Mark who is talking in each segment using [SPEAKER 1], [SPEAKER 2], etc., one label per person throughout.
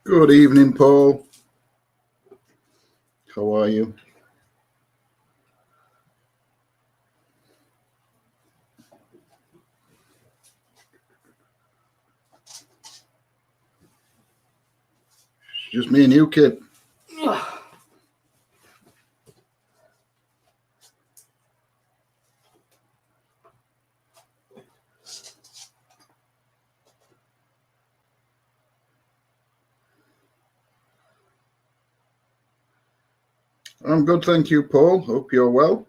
[SPEAKER 1] Good evening, Paul. How are you? Just me and you, kid. I'm good, thank you, Paul. Hope you're well.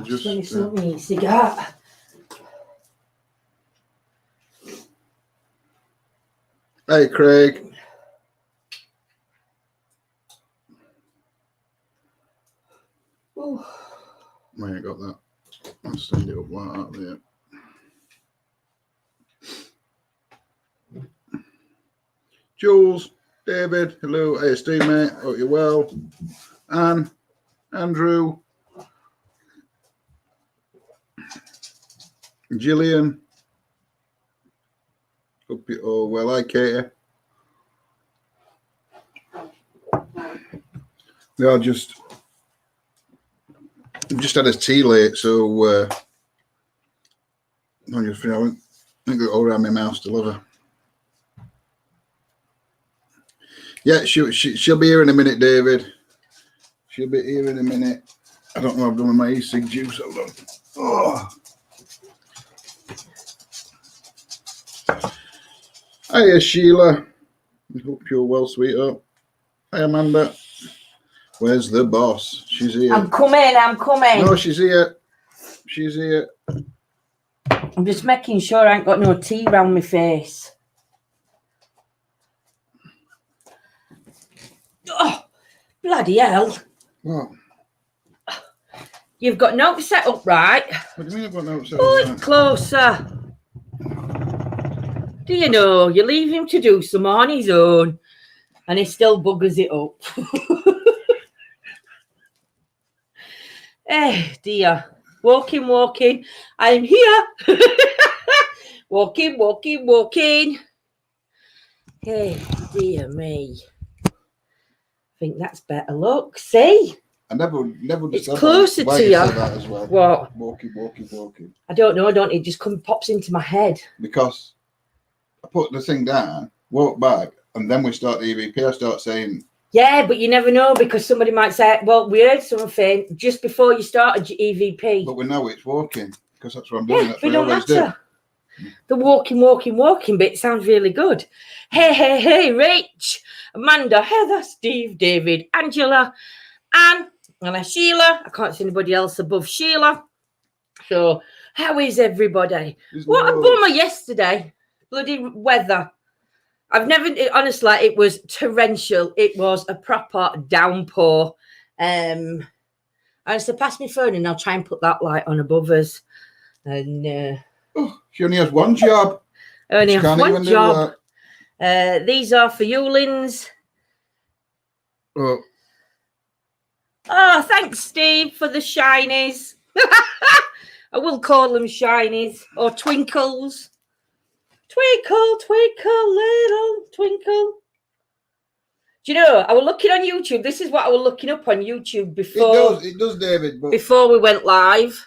[SPEAKER 2] Just me cigar.
[SPEAKER 1] Hey, Craig.
[SPEAKER 2] Ooh.
[SPEAKER 1] I ain't got that. I'll stand it up like that there. Jules, David, hello. Hey, Steve, mate. Hope you're well. Anne, Andrew, Gillian. Hope you're all well. Hi, Katie. We are just had a tea late, so I just I think it all around my mouth to love her. Yeah, she'll be here in a minute, David. She'll be here in a minute. I don't know what I've done with my e-cig juice. Hold on. Oh. Hiya, Sheila. I hope you're well, sweetheart. Hi, Amanda. Where's the boss? She's here.
[SPEAKER 2] I'm coming.
[SPEAKER 1] No, she's here. She's here.
[SPEAKER 2] I'm just making sure I ain't got no tea around my face. Oh, bloody hell.
[SPEAKER 1] What?
[SPEAKER 2] You've got notes set up right.
[SPEAKER 1] What do you mean I've got notes set up right?
[SPEAKER 2] Closer. Do you know, you leave him to do some on his own and he still buggers it up. Eh, dear. Walking. I'm here. Walking. Hey, dear me. I think that's better. Look, see?
[SPEAKER 1] I never
[SPEAKER 2] it's closer to you.
[SPEAKER 1] That as well.
[SPEAKER 2] What?
[SPEAKER 1] Walking.
[SPEAKER 2] I don't know, it just pops into my head.
[SPEAKER 1] Because I put the thing down, walk back, and then we start the EVP. I start saying...
[SPEAKER 2] Yeah, but you never know, because somebody might say, well, we heard something just before you started your EVP.
[SPEAKER 1] But we know it's walking, because that's what I'm doing.
[SPEAKER 2] Yeah,
[SPEAKER 1] that's
[SPEAKER 2] but
[SPEAKER 1] what
[SPEAKER 2] it don't
[SPEAKER 1] I always
[SPEAKER 2] matter.
[SPEAKER 1] do.
[SPEAKER 2] The walking bit sounds really good. Hey, Rach, Amanda, Heather, Steve, David, Angela, Anne, and Sheila. I can't see anybody else above Sheila. So, how is everybody? What a bummer yesterday. Bloody weather. Honestly, it was torrential. It was a proper downpour. I said, pass me phone and I'll try and put that light on above us. And
[SPEAKER 1] she only has one job.
[SPEAKER 2] Only has one job. These are for Yulins. Oh, thanks, Steve, for the shinies. I will call them shinies or twinkles. Twinkle, little twinkle. Do you know, I was looking on YouTube. This is what I was looking up on YouTube before.
[SPEAKER 1] It does, David. But...
[SPEAKER 2] Before we went live,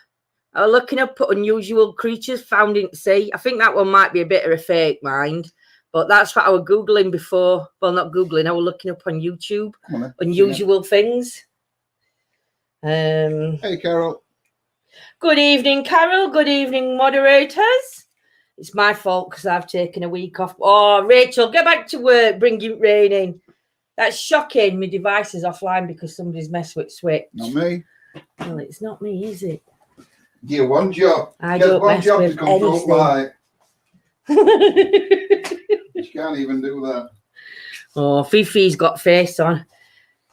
[SPEAKER 2] I was looking up unusual creatures found in sea. I think that one might be a bit of a fake, mind. But that's what I was Googling before. Well, not Googling. I was looking up on YouTube. Unusual things.
[SPEAKER 1] Hey, Carol.
[SPEAKER 2] Good evening, Carol. Good evening, moderators. It's my fault because I've taken a week off. Oh, Rachel, get back to work. Bring it raining. That's shocking. My device is offline because somebody's messed with Switch.
[SPEAKER 1] Not me.
[SPEAKER 2] Well, it's not me, is it?
[SPEAKER 1] Yeah, one job.
[SPEAKER 2] I don't mess with anything.
[SPEAKER 1] You can't even do that.
[SPEAKER 2] Oh, Fifi's got face on.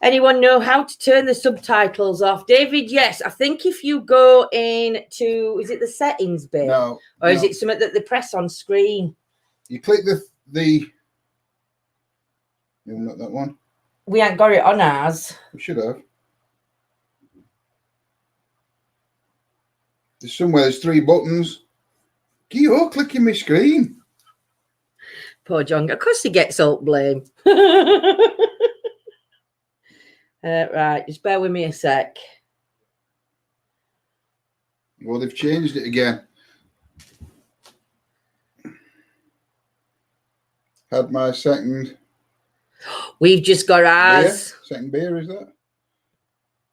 [SPEAKER 2] Anyone know how to turn the subtitles off? David, yes. I think if you go into, is it the settings bit?
[SPEAKER 1] No.
[SPEAKER 2] Or is it something that they press on screen?
[SPEAKER 1] You click the not that one.
[SPEAKER 2] We ain't got it on ours.
[SPEAKER 1] We should have. There's 3 buttons. You're clicking my screen.
[SPEAKER 2] Poor John. Of course he gets all blame. Right, just bear with me a sec.
[SPEAKER 1] Well, they've changed it again. Had my second.
[SPEAKER 2] We've just got ours.
[SPEAKER 1] Beer. Second beer, is that?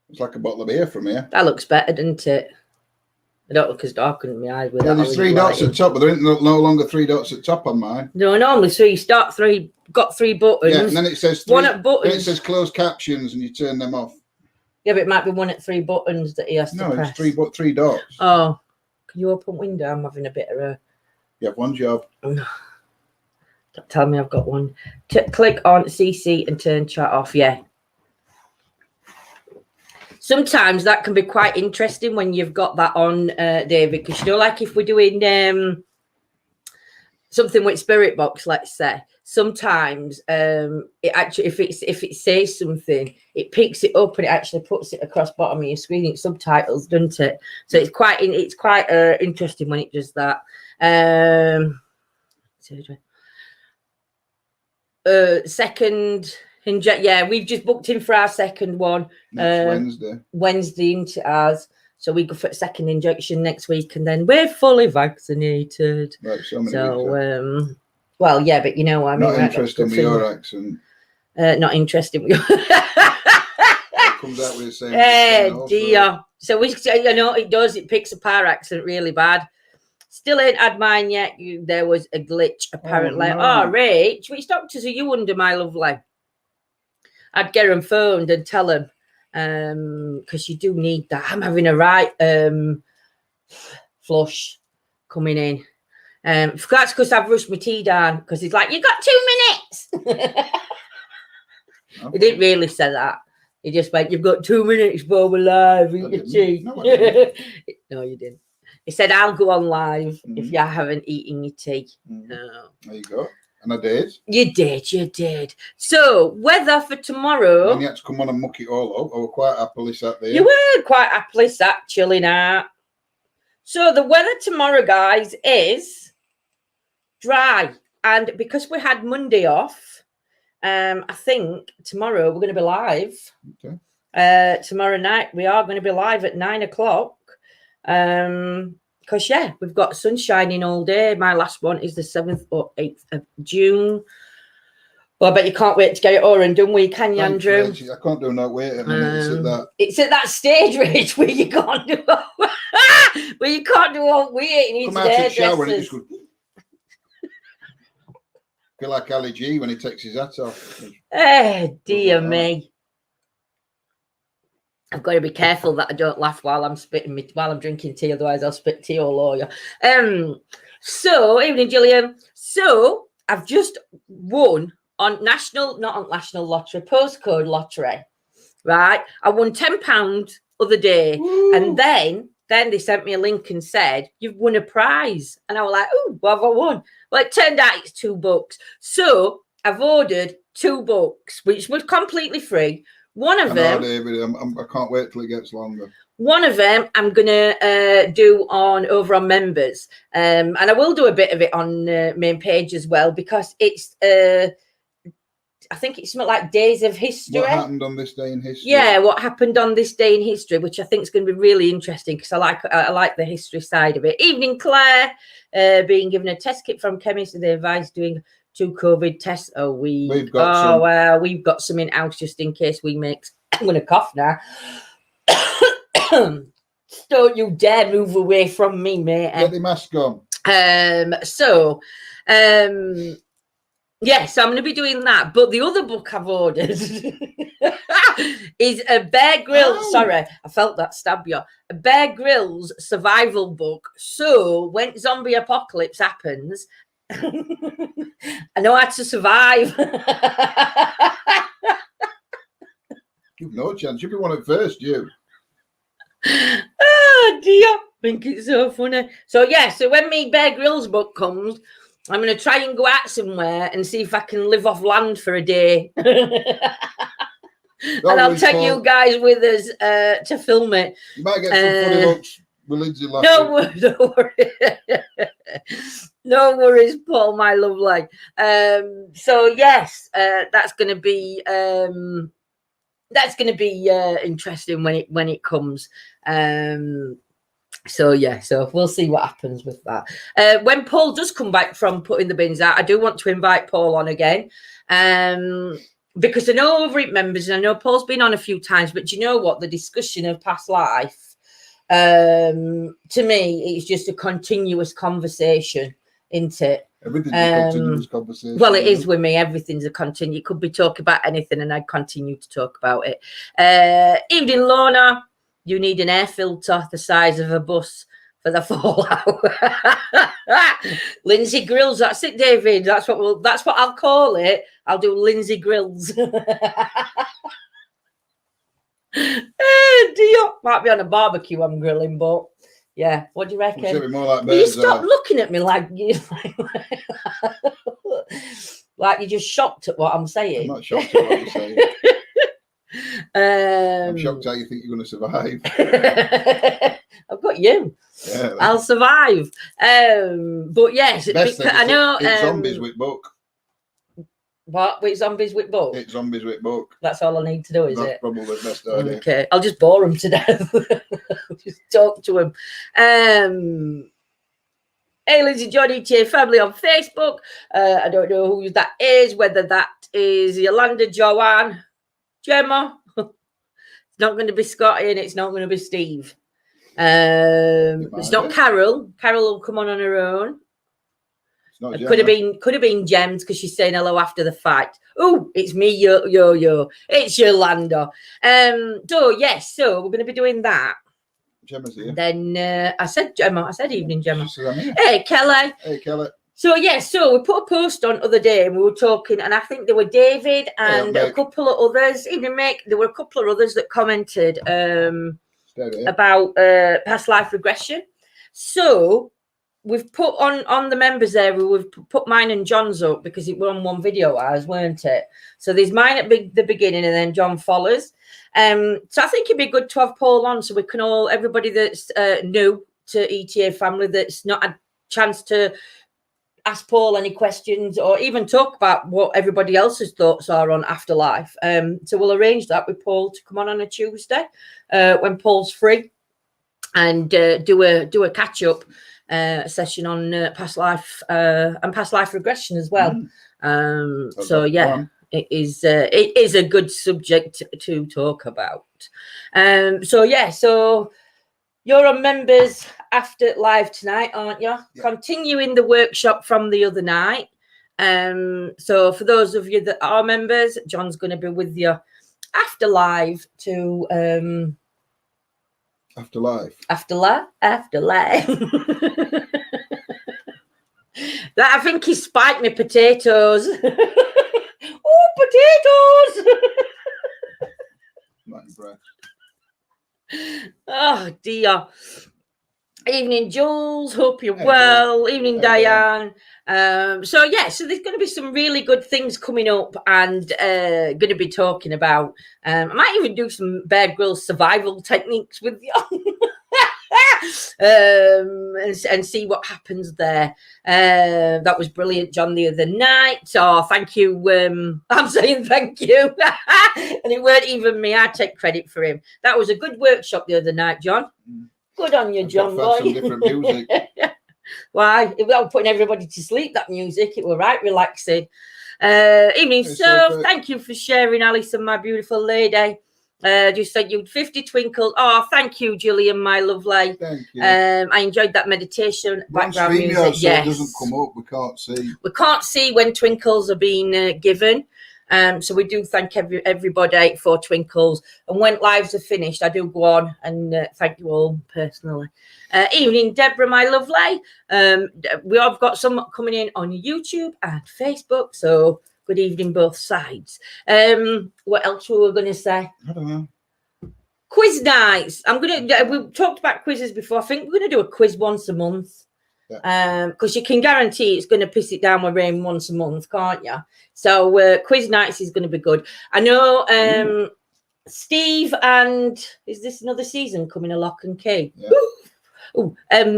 [SPEAKER 1] It's like a bottle of beer from here.
[SPEAKER 2] That looks better, doesn't it? I don't look as dark in my eyes with
[SPEAKER 1] Yeah,
[SPEAKER 2] that.
[SPEAKER 1] there's 3 dots at the top, but there ain't no longer 3 dots at the top on mine.
[SPEAKER 2] No, normally got 3 buttons.
[SPEAKER 1] Yeah, and then it says
[SPEAKER 2] one at buttons.
[SPEAKER 1] Then it says closed captions, and you turn them off.
[SPEAKER 2] Yeah, but it might be one at 3 buttons that he has to press.
[SPEAKER 1] No, it's 3 dots.
[SPEAKER 2] Oh, can you open window? I'm having a bit of a.
[SPEAKER 1] You have one job.
[SPEAKER 2] Don't tell me I've got one. Click on CC and turn chat off. Yeah. Sometimes that can be quite interesting when you've got that on, David, because you know, like if we're doing something with Spirit Box, let's say, sometimes it actually, if it says something, it picks it up and it actually puts it across bottom of your screen. It's subtitles, doesn't it? So it's quite interesting when it does that. Second. Yeah, we've just booked in for our second one.
[SPEAKER 1] Next
[SPEAKER 2] Wednesday into ours. So we go for a second injection next week, and then we're fully vaccinated.
[SPEAKER 1] Right,
[SPEAKER 2] so well, yeah, but you know what I mean.
[SPEAKER 1] Not interested with your accent.
[SPEAKER 2] Not interested.
[SPEAKER 1] Comes out with the same.
[SPEAKER 2] Dear. So you know, it does. It picks up our accent really bad. Still ain't had mine yet. There was a glitch apparently.
[SPEAKER 1] Oh, no.
[SPEAKER 2] Rach, which doctors are you under, my lovely? I'd get them phoned and tell them, because you do need that. I'm having a right flush coming in. That's because I've rushed my tea down, because he's like, you got 2 minutes. Okay. He didn't really say that. He just went, you've got 2 minutes before we're live. Eat your tea.
[SPEAKER 1] No, I didn't.
[SPEAKER 2] No, you didn't. He said, I'll go on live if you haven't eaten your tea.
[SPEAKER 1] There you go. And I did.
[SPEAKER 2] You did. So, weather for tomorrow.
[SPEAKER 1] And you had to come on and muck it all up. I was quite happily sat there.
[SPEAKER 2] You were quite happily sat chilling out. So, the weather tomorrow, guys, is dry. And because we had Monday off, I think tomorrow we're going to be live.
[SPEAKER 1] Okay.
[SPEAKER 2] Tomorrow night we are going to be live at 9 o'clock. Because, yeah, we've got sun shining all day. My last one is the 7th or 8th of June. Well, I bet you can't wait to get it over and done with, can you, Andrew?
[SPEAKER 1] Rich. I can't do no wait at minute.
[SPEAKER 2] It's at that stage, Rich, where you can't do all waiting.
[SPEAKER 1] Come out of the shower and it just goes... feel like Ali G when he takes his hat off.
[SPEAKER 2] Dear me. I've got to be careful that I don't laugh while I'm drinking tea, otherwise I'll spit tea all over you. So, evening, Gillian. So, I've just won on not on national lottery, postcode lottery, right? I won £10 other day. Woo. And then they sent me a link and said, you've won a prize. And I was like, oh, what have I won? Well, it turned out it's $2. So, I've ordered 2 books, which was completely free. One of them,
[SPEAKER 1] David, I can't wait till it gets longer.
[SPEAKER 2] One of them I'm gonna do over on members, and I will do a bit of it on main page as well, because it's I think it's something like Days of History.
[SPEAKER 1] What happened on this day in history? Yeah,
[SPEAKER 2] what happened on this day in history, which I think is going to be really interesting, because I like the history side of it. Evening, Claire, being given a test kit from chemist, and they advised doing 2 COVID tests a week.
[SPEAKER 1] We've got
[SPEAKER 2] some in house just in case we make. I'm going to cough now. Don't you dare move away from me, mate.
[SPEAKER 1] Get the mask on.
[SPEAKER 2] So I'm going to be doing that. But the other book I've ordered is a Bear Grylls. Oh. Sorry, I felt that stab you. A Bear Grylls survival book. So when zombie apocalypse happens, I know how to survive.
[SPEAKER 1] You've no chance. You'll be one at first, you.
[SPEAKER 2] Oh dear, I think it's so funny. So so when me Bear Grylls book comes, I'm going to try and go out somewhere and see if I can live off land for a day. And I'll take you guys with us to film it.
[SPEAKER 1] You might get some funny looks Will Lindsay laugh?
[SPEAKER 2] No worries, Paul, my lovely. So yes, that's going to be interesting when it comes. So yeah, so we'll see what happens with that. When Paul does come back from putting the bins out, I do want to invite Paul on again. Because I know over it members, and I know Paul's been on a few times, but do you know what? The discussion of past life, to me, it's just a continuous conversation, isn't it?
[SPEAKER 1] Everything's a continuous conversation.
[SPEAKER 2] Well, it is with me. Everything's a continue. You could be talking about anything, and I'd continue to talk about it. Evening, Lorna. You need an air filter the size of a bus for the fallout. Lindsay Grills. That's it, David. That's what I'll call it. I'll do Lindsay Grills. Dear. Might be on a barbecue I'm grilling, but yeah. What do you reckon?
[SPEAKER 1] It should be more like
[SPEAKER 2] you stop looking at me like you like you're just shocked at what I'm saying.
[SPEAKER 1] I'm not shocked at what you're saying. I'm shocked how you think you're going to survive.
[SPEAKER 2] I've got you.
[SPEAKER 1] Yeah,
[SPEAKER 2] I'll survive. But yes, I know.
[SPEAKER 1] It's zombies with book.
[SPEAKER 2] What? With zombies with book?
[SPEAKER 1] It's zombies with book.
[SPEAKER 2] That's all I need to do, is
[SPEAKER 1] That's
[SPEAKER 2] it?
[SPEAKER 1] probably the best idea.
[SPEAKER 2] Okay, I'll just bore them to death. Just talk to them. Hey, Lindsay, Johnny, J family on Facebook. I don't know who that is, whether that is Yolanda, Joanne, Gemma. It's not going to be Scotty, and it's not going to be Steve. It's not Carol. Carol will come on her own. It could have been Gems because she's saying hello after the fact. Oh, it's me, yo. It's Yolanda. So yes, so we're going to be doing that.
[SPEAKER 1] Gemma's here.
[SPEAKER 2] Then I said Gemma. I said evening, Gemma.
[SPEAKER 1] Hey,
[SPEAKER 2] Kelly.
[SPEAKER 1] Hey, Kelly.
[SPEAKER 2] So yes, so we put a post on the other day and we were talking, and I think there were David and a couple of others. Even there were a couple of others that commented about past life regression. So we've put on the members there. We've put mine and John's up because it were on one video, weren't it? So there's mine at the beginning, and then John follows. So I think it'd be good to have Paul on so we can everybody that's new to ETA family that's not had a chance to ask Paul any questions or even talk about what everybody else's thoughts are on Afterlife. So we'll arrange that with Paul to come on a Tuesday when Paul's free and do a catch up session on past life and past life regression as well. So yeah. Fun. It is a good subject to talk about. So yeah, so you're on members after live tonight, aren't you? Yeah. Continuing the workshop from the other night. So for those of you that are members, John's going to be with you after live to
[SPEAKER 1] Afterlife.
[SPEAKER 2] That I think he spiked me potatoes. Oh, potatoes!
[SPEAKER 1] Not impressed.
[SPEAKER 2] Oh dear. Evening, Jules. Hope you're well. Evening, Diane. So yeah, so there's going to be some really good things coming up, and going to be talking about. I might even do some Bear Grylls survival techniques with you. And see what happens there. That was brilliant, John, the other night. Oh, thank you. I'm saying thank you. And it weren't even me. I take credit for him. That was a good workshop the other night, John. Good on you, John boy.
[SPEAKER 1] Some different music.
[SPEAKER 2] Why? Without putting everybody to sleep, that music, it was right relaxing. Evening, so thank you for sharing, Alison, my beautiful lady. Just said you'd 50 twinkles. Oh, thank you, Gillian, my lovely.
[SPEAKER 1] Thank you.
[SPEAKER 2] I enjoyed that meditation background music.
[SPEAKER 1] So it doesn't come up. We can't see. We
[SPEAKER 2] can't see when twinkles are being given. So we do thank everybody for twinkles. And when lives are finished, I do go on and thank you all personally. Evening, Deborah, my lovely. We have got some coming in on YouTube and Facebook. So good evening, both sides. What else were we going to say?
[SPEAKER 1] I don't know.
[SPEAKER 2] Quiz nights. We've talked about quizzes before. I think we're going to do a quiz once a month. Because you can guarantee it's going to piss it down with rain once a month, can't you? So quiz nights is going to be good. I know Steve and is this another season coming a Lock and Key?
[SPEAKER 1] Yeah.
[SPEAKER 2] Oh,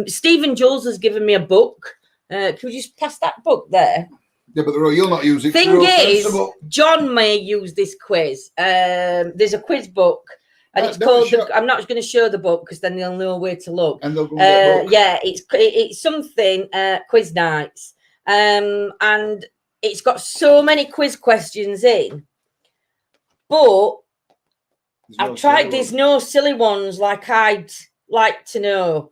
[SPEAKER 2] Stephen Jules has given me a book. Can we just pass that book there?
[SPEAKER 1] Yeah, but you'll not use it.
[SPEAKER 2] Thing is, John may use this quiz. There's a quiz book, and it's called. I'm not going to show the book because then they'll know where to look.
[SPEAKER 1] And they'll go and get book.
[SPEAKER 2] Yeah, it's something quiz nights, and it's got so many quiz questions in, but I've tried. There's no silly ones like I'd like to know.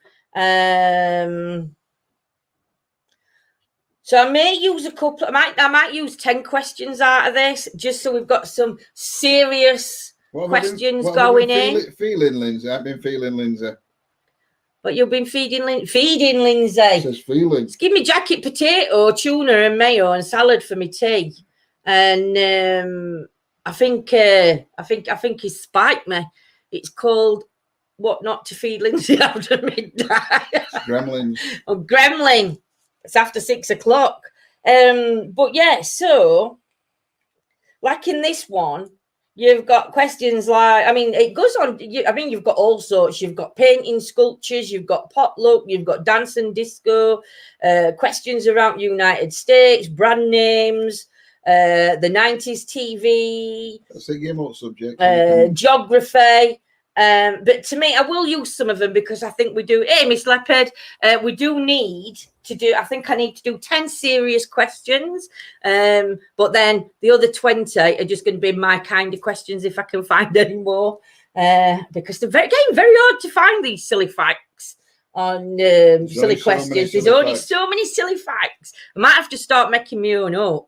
[SPEAKER 2] So I may use a couple. I might use 10 questions out of this, just so we've got some serious questions going in.
[SPEAKER 1] Feeling, Lindsay. I've been feeling, Lindsay.
[SPEAKER 2] But you've been feeding Lindsay.
[SPEAKER 1] It says feeling.
[SPEAKER 2] Just give me jacket potato, tuna, and mayo, and salad for me tea. And I think he spiked me. It's called What Not to Feed Lindsay After Midnight.
[SPEAKER 1] Gremlins.
[SPEAKER 2] Oh, Gremlin. It's after 6 o'clock. But yeah, so like in this one, you've got questions like, it goes on. You've got all sorts. You've got painting, sculptures, you've got potluck, you've got dance and disco, questions around United States, brand names, the 90s TV.
[SPEAKER 1] That's a game old subject.
[SPEAKER 2] Geography. But to me, I will use some of them because I think we do. Hey, Miss Leopard, we do need to do. I think I need to do 10 serious questions. But then the other 20 are just going to be my kind of questions if I can find any more. Because they're very hard to find these silly facts on silly questions. There's only so many silly facts. I might have to start making my own up.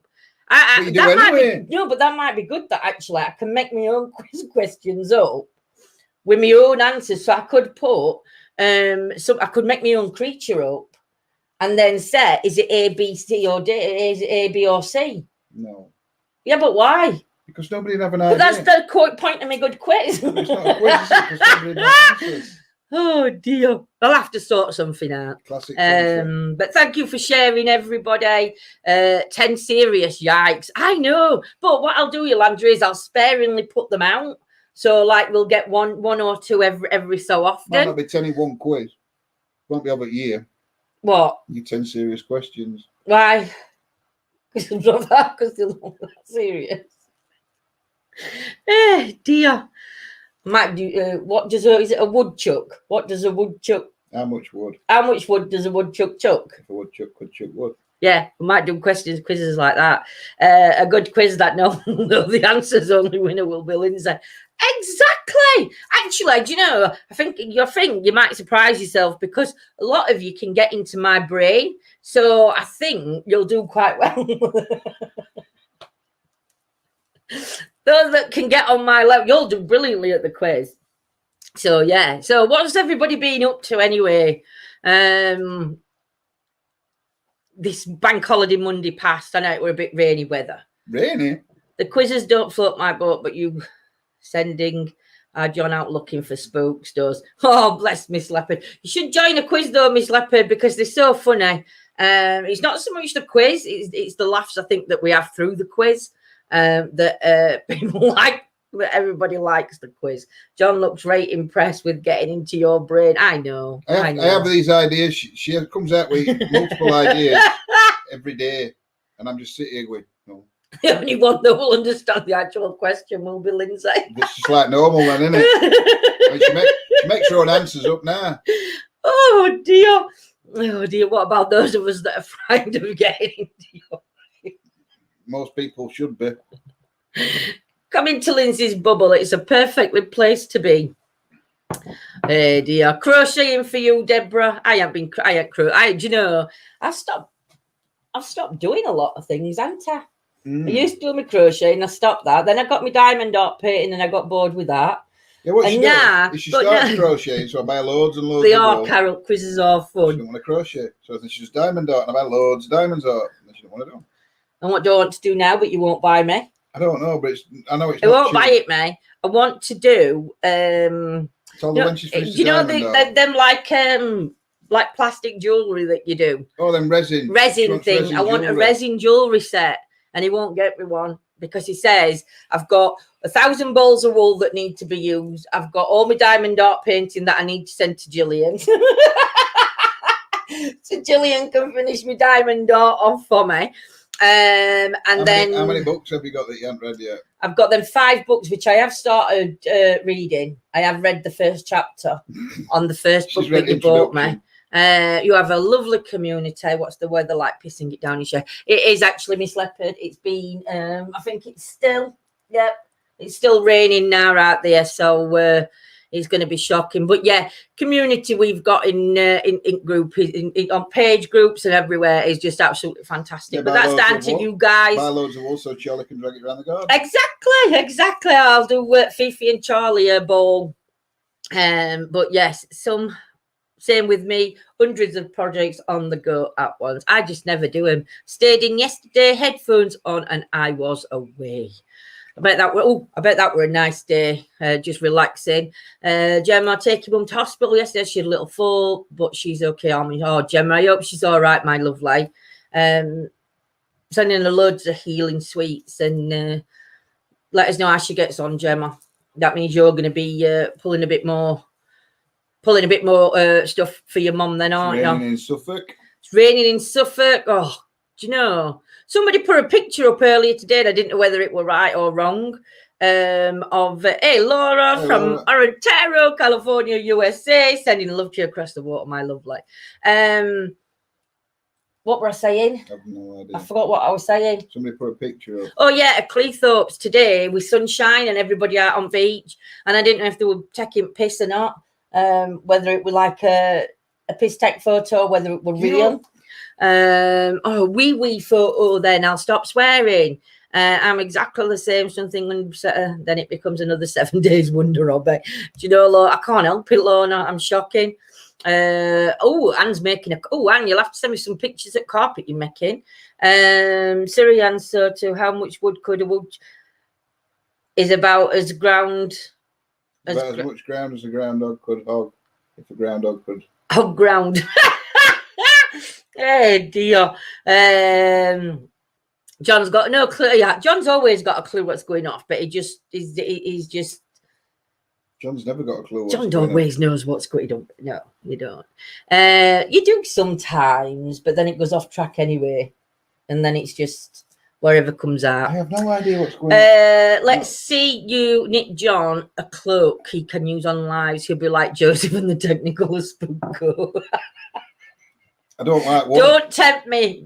[SPEAKER 2] That might be good. That actually I can make my own quiz questions up with my own answers. So I could put, I could make my own creature up and then say, is it A, B, C, or D? Is it A, B, or C?
[SPEAKER 1] No.
[SPEAKER 2] Yeah, but why?
[SPEAKER 1] Because nobody have an idea.
[SPEAKER 2] But that's the point of my good quiz.
[SPEAKER 1] It's not a quiz, because nobody knows answers.
[SPEAKER 2] Oh, dear. I'll have to sort something out.
[SPEAKER 1] Classic.
[SPEAKER 2] But thank you for sharing, everybody. 10 serious yikes. I know. But what I'll do, Yolanda, is I'll sparingly put them out. So, like, we'll get one or two every so often.
[SPEAKER 1] Might not be 10 in one quiz. Won't be over a year.
[SPEAKER 2] What?
[SPEAKER 1] You 10 serious questions.
[SPEAKER 2] Why? Because they're not that serious. Dear. Might do. Is it a woodchuck? What does a woodchuck?
[SPEAKER 1] How much wood?
[SPEAKER 2] How much wood does a woodchuck chuck?
[SPEAKER 1] If a woodchuck could chuck wood.
[SPEAKER 2] Yeah, we might do quizzes like that. A good quiz that no one will know the answers. Only winner will be Lindsay. Exactly. Actually, do you know? I think you might surprise yourself because a lot of you can get into my brain. So I think you'll do quite well. Those that can get on my level, you'll do brilliantly at the quiz. So yeah. So what's everybody been up to anyway? This bank holiday Monday passed. I know it were a bit rainy weather.
[SPEAKER 1] Rainy?
[SPEAKER 2] The quizzes don't float my boat, but you sending John out looking for spooks does. Oh, bless Miss Leopard. You should join a quiz though, Miss Leopard, because they're so funny. It's not so much the quiz, it's the laughs I think that we have through the quiz that people like. Everybody likes the quiz. John looks right impressed with getting into your brain. I know.
[SPEAKER 1] I have these ideas. She comes out with multiple ideas every day, and I'm just sitting here going, no.
[SPEAKER 2] The only one that will understand the actual question will be Lindsay.
[SPEAKER 1] It's just like normal, then, isn't it? She makes her own answers up now.
[SPEAKER 2] Oh dear. Oh dear. What about those of us that are frightened of getting into your brain?
[SPEAKER 1] Most people should be.
[SPEAKER 2] Come into Lindsay's bubble. It's a perfectly place to be. Hey dear. Crocheting for you, Deborah. Do you know, I've stopped doing a lot of things, haven't I? I used to do my crochet and I stopped that. Then I got my diamond art painting and I got bored with that.
[SPEAKER 1] Yeah, what she does is she starts crocheting, so I buy loads and loads
[SPEAKER 2] they
[SPEAKER 1] of
[SPEAKER 2] are,
[SPEAKER 1] balls.
[SPEAKER 2] Carol, quizzes are fun.
[SPEAKER 1] She don't want to crochet. So then she does diamond art and I buy loads of diamonds art. And she don't want to do them.
[SPEAKER 2] And what do I want to do now, but you won't buy me?
[SPEAKER 1] I don't know, but I know it's
[SPEAKER 2] I
[SPEAKER 1] not
[SPEAKER 2] won't
[SPEAKER 1] cheap.
[SPEAKER 2] buy it, mate. I want to do
[SPEAKER 1] Tell her when she's finished
[SPEAKER 2] like plastic jewellery that you do.
[SPEAKER 1] Oh, them resin
[SPEAKER 2] thing. I want a resin jewellery set, and he won't get me one. because he says, I've got 1,000 balls of wool that need to be used. I've got all my diamond art painting that I need to send to Gillian. So Gillian can finish my diamond art off for me. And
[SPEAKER 1] how
[SPEAKER 2] then
[SPEAKER 1] many books have you got that you haven't read yet?
[SPEAKER 2] I've got them 5 books, which I have started reading. I have read the first chapter on the first book that you bought me. You have a lovely community. What's the weather like? Pissing it down, it is actually, Miss Leopard. It's been, I think it's still, it's still raining now out there. So it's going to be shocking. But yeah, community we've got in group, on page groups and everywhere is just absolutely fantastic. But that's down to you guys.
[SPEAKER 1] Buy loads of wool so Charlie can drag it around the garden.
[SPEAKER 2] Exactly. I'll do Fifi and Charlie a ball. But yes, same with me, hundreds of projects on the go at once. I just never do them. Stayed in yesterday, headphones on, and I was away. I bet that were a nice day, just relaxing. Gemma, take your mum to hospital yesterday. She had a little fall, but she's okay. Gemma, I hope she's all right, my lovely. Sending her loads of healing sweets, and let us know how she gets on, Gemma. That means you're going to be pulling a bit more stuff for your mum then, aren't you?
[SPEAKER 1] It's raining in Suffolk.
[SPEAKER 2] It's raining in Suffolk. Oh, do you know? Somebody put a picture up earlier today, and I didn't know whether it were right or wrong, of, hey, Laura from Ontario, California, USA, sending love to you across the water, my lovely. What were I saying?
[SPEAKER 1] I have no idea.
[SPEAKER 2] I forgot what I was saying.
[SPEAKER 1] Somebody put a picture up.
[SPEAKER 2] Oh, yeah, at Cleethorpes today with sunshine and everybody out on beach, and I didn't know if they were taking piss or not. Whether it was like a piss take photo, whether it were real. Wee photo, then I'll stop swearing. I'm exactly the same, something then it becomes another 7 days wonder, I bet. Do you know, Lorna, I can't help it, Lorna, I'm shocking. Anne's making Anne, you'll have to send me some pictures of carpet you're making. Siri answer to how much wood could a wood is about as ground.
[SPEAKER 1] As much ground as a ground dog could hog, if a ground dog could
[SPEAKER 2] hog ground. Hey dear. John's got no clue. Yeah, John's always got a clue what's going off, but he's just.
[SPEAKER 1] John's never got a clue.
[SPEAKER 2] John always knows what's going on. No, you don't. You do sometimes, but then it goes off track anyway, and then it's just wherever comes out.
[SPEAKER 1] I have no idea what's going on.
[SPEAKER 2] Let's see you knit John a cloak he can use on lives. He'll be like Joseph and the Technical Spooko.
[SPEAKER 1] I don't like wool.
[SPEAKER 2] Don't tempt me,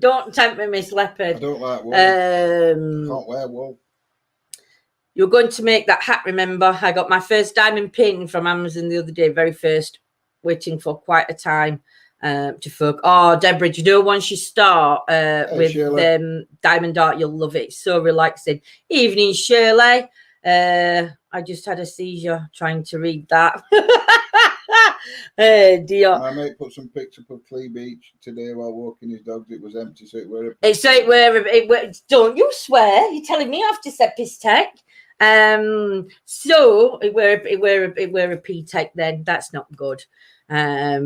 [SPEAKER 2] Miss Leopard.
[SPEAKER 1] I don't like wool. Can't wear wool.
[SPEAKER 2] You're going to make that hat, remember? I got my first diamond pin from Amazon the other day, very first, waiting for quite a time to folk. Oh, Deborah, do you know once you start with diamond art, you'll love it. It's so relaxing. Evening, Shirley. I just had a seizure trying to read that. Hey dear.
[SPEAKER 1] My mate put some pics up of Clee Beach today while walking his dogs. It was empty, so it were.
[SPEAKER 2] Don't you swear? You're telling me I have to say piss tech. So it were a P tech then. That's not good. I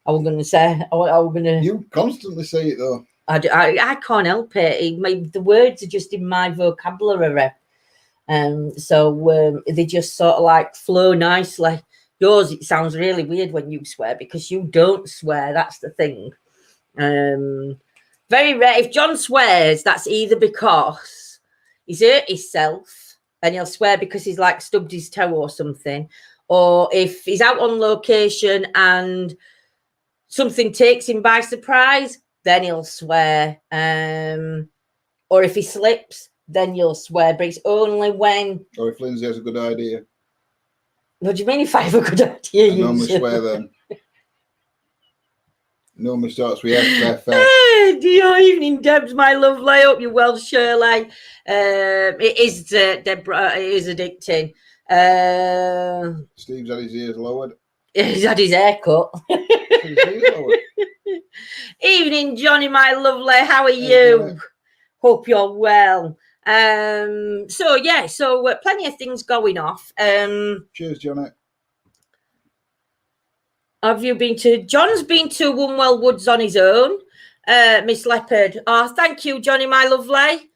[SPEAKER 2] was going to say.
[SPEAKER 1] You constantly say it though.
[SPEAKER 2] I can't help it. The words are just in my vocabulary. So they just sort of like flow nicely. Yours, it sounds really weird when you swear because you don't swear. That's the thing. Very rare. If John swears, that's either because he's hurt himself and he'll swear because he's like stubbed his toe or something, or if he's out on location and something takes him by surprise, then he'll swear. Or if he slips, then you'll swear. But it's only when.
[SPEAKER 1] Or if Lindsay has a good idea.
[SPEAKER 2] What do you mean if I have a good idea?
[SPEAKER 1] I normally swear then. Normally starts with FFF.
[SPEAKER 2] Hey, dear evening, Debs, my lovely. I hope you're well, Shirley. It is, Deborah, it is addicting.
[SPEAKER 1] Steve's had his ears lowered.
[SPEAKER 2] He's had his hair cut.
[SPEAKER 1] His ears lowered.
[SPEAKER 2] Evening, Johnny, my lovely. How are you? Hope you're well. So plenty of things going off.
[SPEAKER 1] Cheers, Johnny.
[SPEAKER 2] Have you been to? John's been to Wunwell Woods on his own. Miss Leopard. Oh, thank you, Johnny, my lovely.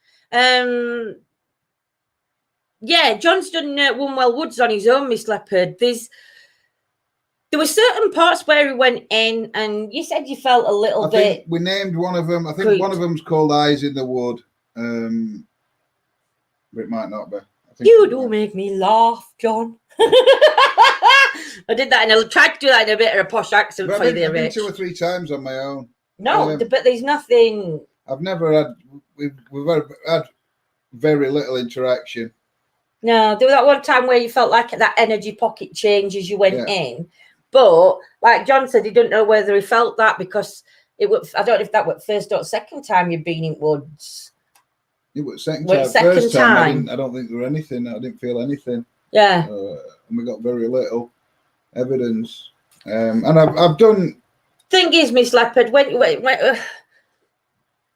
[SPEAKER 2] yeah, John's done Wunwell Woods on his own, Miss Leopard. There were certain parts where he went in, and you said you felt a little bit.
[SPEAKER 1] We named one of them. I think
[SPEAKER 2] creeped.
[SPEAKER 1] one of them's called Eyes in the Wood. But it might not be.
[SPEAKER 2] You do make me laugh, John. I did that, and I tried to do that in a bit of a posh accent for you.
[SPEAKER 1] I've been 2 or 3 times on my own.
[SPEAKER 2] No, but there's nothing.
[SPEAKER 1] I've never had. We've had very little interaction.
[SPEAKER 2] No, there was that one time where you felt like that energy pocket change as you went in. But like John said, he didn't know whether he felt that because it was. I don't know if that was first or second time you've been in woods.
[SPEAKER 1] It was second time. First time, I don't think there was anything. I didn't feel anything. Yeah. And we got very little evidence. And I've done.
[SPEAKER 2] Thing is, Miss Leopard,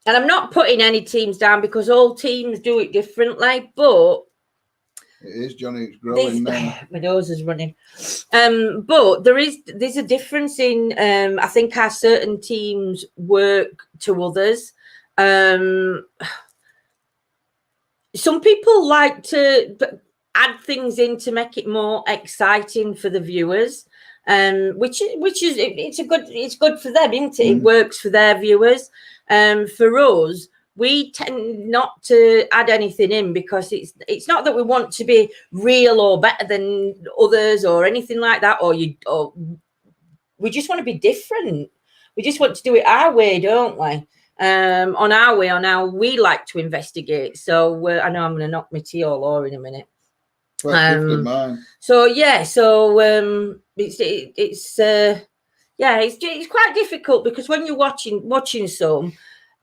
[SPEAKER 2] and I'm not putting any teams down because all teams do it differently, but.
[SPEAKER 1] It is, Johnny. It's growing now.
[SPEAKER 2] My nose is running. But there's a difference in I think how certain teams work to others. Some people like to add things in to make it more exciting for the viewers. Which is it's good for them, isn't it? It works for their viewers. For us, we tend not to add anything in because it's not that we want to be real or better than others or anything like that, or we just want to be different. We just want to do it our way, don't we? On our way, on how we like to investigate. So I know I'm going to knock my tea all over in a minute. So yeah, so it's quite difficult because when you're watching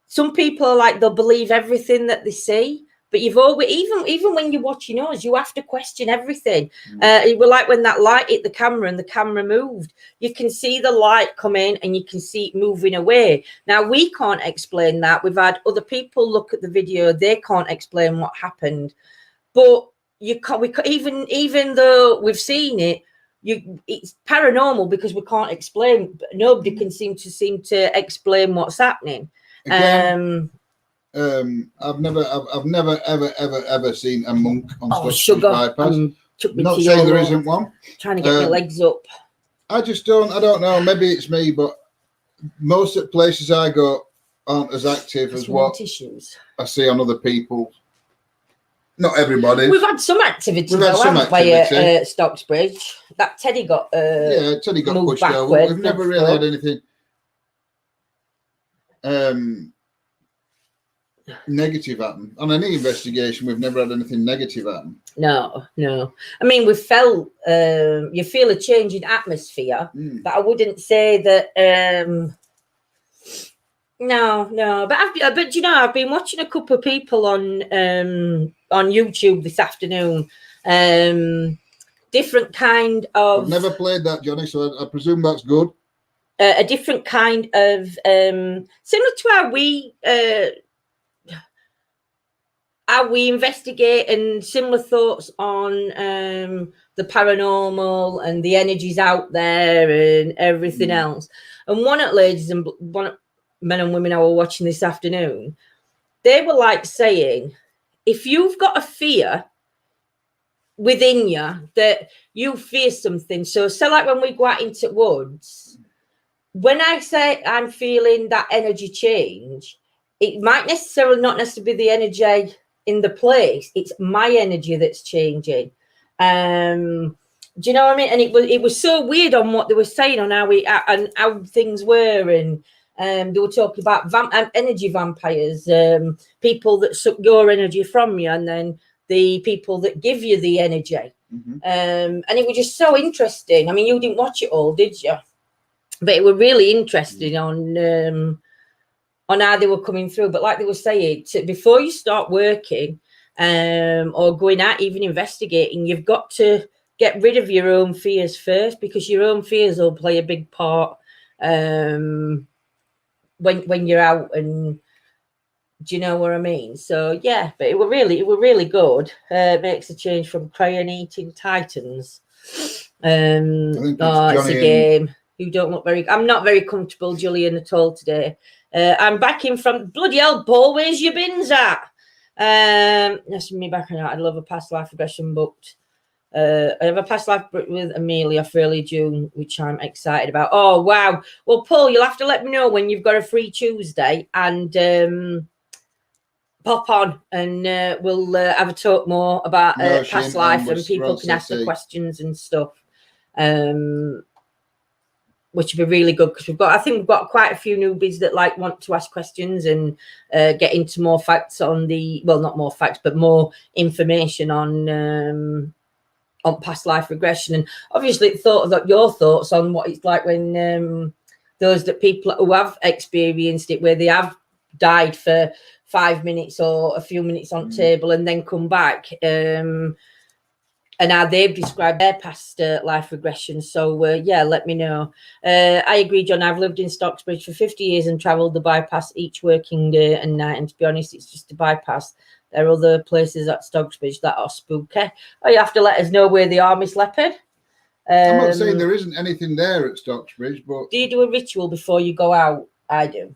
[SPEAKER 2] some people are like they'll believe everything that they see, but you've always even when you're watching us, you have to question everything. It was like when that light hit the camera and the camera moved. You can see the light come in and you can see it moving away. Now we can't explain that. We've had other people look at the video; they can't explain what happened. But even though we've seen it, it's paranormal because we can't explain. Nobody can seem to explain what's happening.
[SPEAKER 1] Again, I've never ever seen a monk on sugar bypass. Not saying there isn't one.
[SPEAKER 2] Trying to get my legs up.
[SPEAKER 1] I don't know. Maybe it's me, but most of the places I go aren't as active as what I see on other people. Not everybody.
[SPEAKER 2] We've had some activity at Stocksbridge. That Teddy got
[SPEAKER 1] Teddy got pushed over. We've never really had anything negative happen on any investigation. We've never had anything negative happen. No. I mean, we felt you feel a change in atmosphere, but I wouldn't say that. No, but you know, I've been watching a couple of people on YouTube this afternoon. Different kind of. I've never played that, Johnny, so I presume that's good.
[SPEAKER 2] A different kind of similar to how we investigate, and similar thoughts on the paranormal and the energies out there and everything else. And one of the ladies and one of men and women I were watching this afternoon, they were like saying, if you've got a fear within you that you fear something, so like when we go out into woods, when I say I'm feeling that energy change, it might not necessarily be the energy in the place. It's my energy that's changing. Do you know what I mean? And it was so weird on what they were saying on how things were, and they were talking about energy vampires, people that suck your energy from you, and then the people that give you the energy. And it was just so interesting. I mean, you didn't watch it all, did you? But it was really interesting on how they were coming through. But like they were saying, before you start working or going out, even investigating, you've got to get rid of your own fears first, because your own fears will play a big part when you're out. And do you know what I mean? So yeah, but it were really good. Makes a change from crayon eating titans. It's a game. You don't look I'm not very comfortable, Julian, at all today. I'm back in from bloody hell, Paul. Where's your bins at? That's me back on. I'd love a past life regression booked. I have a past life with Amelia for early June, which I'm excited about. Oh wow! Well, Paul, you'll have to let me know when you've got a free Tuesday and pop on, and we'll have a talk more about past life, and people can ask the questions and stuff. Which would be really good because I think we've got quite a few newbies that want to ask questions and get into more facts on not more facts, but more information on past life regression. And obviously your thoughts on what it's like when those people who have experienced it, where they have died for 5 minutes or a few minutes on table and then come back, and how they've described their past life regression. So, yeah, let me know. I agree, John. I've lived in Stocksbridge for 50 years and travelled the bypass each working day and night. And to be honest, it's just a bypass. There are other places at Stocksbridge that are spooky. Oh, you have to let us know where they are, Miss Leopard.
[SPEAKER 3] I'm not saying there isn't anything there at Stocksbridge, but...
[SPEAKER 2] Do you do a ritual before you go out? I do.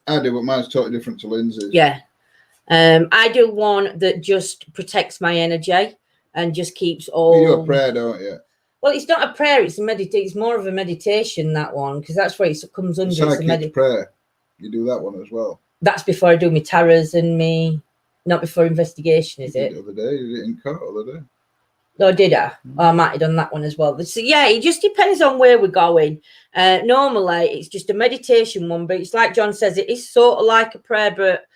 [SPEAKER 3] I do, but mine's totally different to Lindsay's.
[SPEAKER 2] Yeah. I do one that just protects my energy. And just keeps all.
[SPEAKER 3] You do a prayer, don't you?
[SPEAKER 2] Well, it's not a prayer; it's a meditation. It's more of a meditation, that one, because that's where it comes under.
[SPEAKER 3] It's a prayer. You do that one as well.
[SPEAKER 2] That's before I do my tarots and me. Not before investigation, is it?
[SPEAKER 3] The other day, you did it in court the other day.
[SPEAKER 2] Oh, did I? Oh, I might have done that one as well. So, yeah, it just depends on where we're going. Normally, it's just a meditation one, but it's like John says, it is sort of like a prayer, but.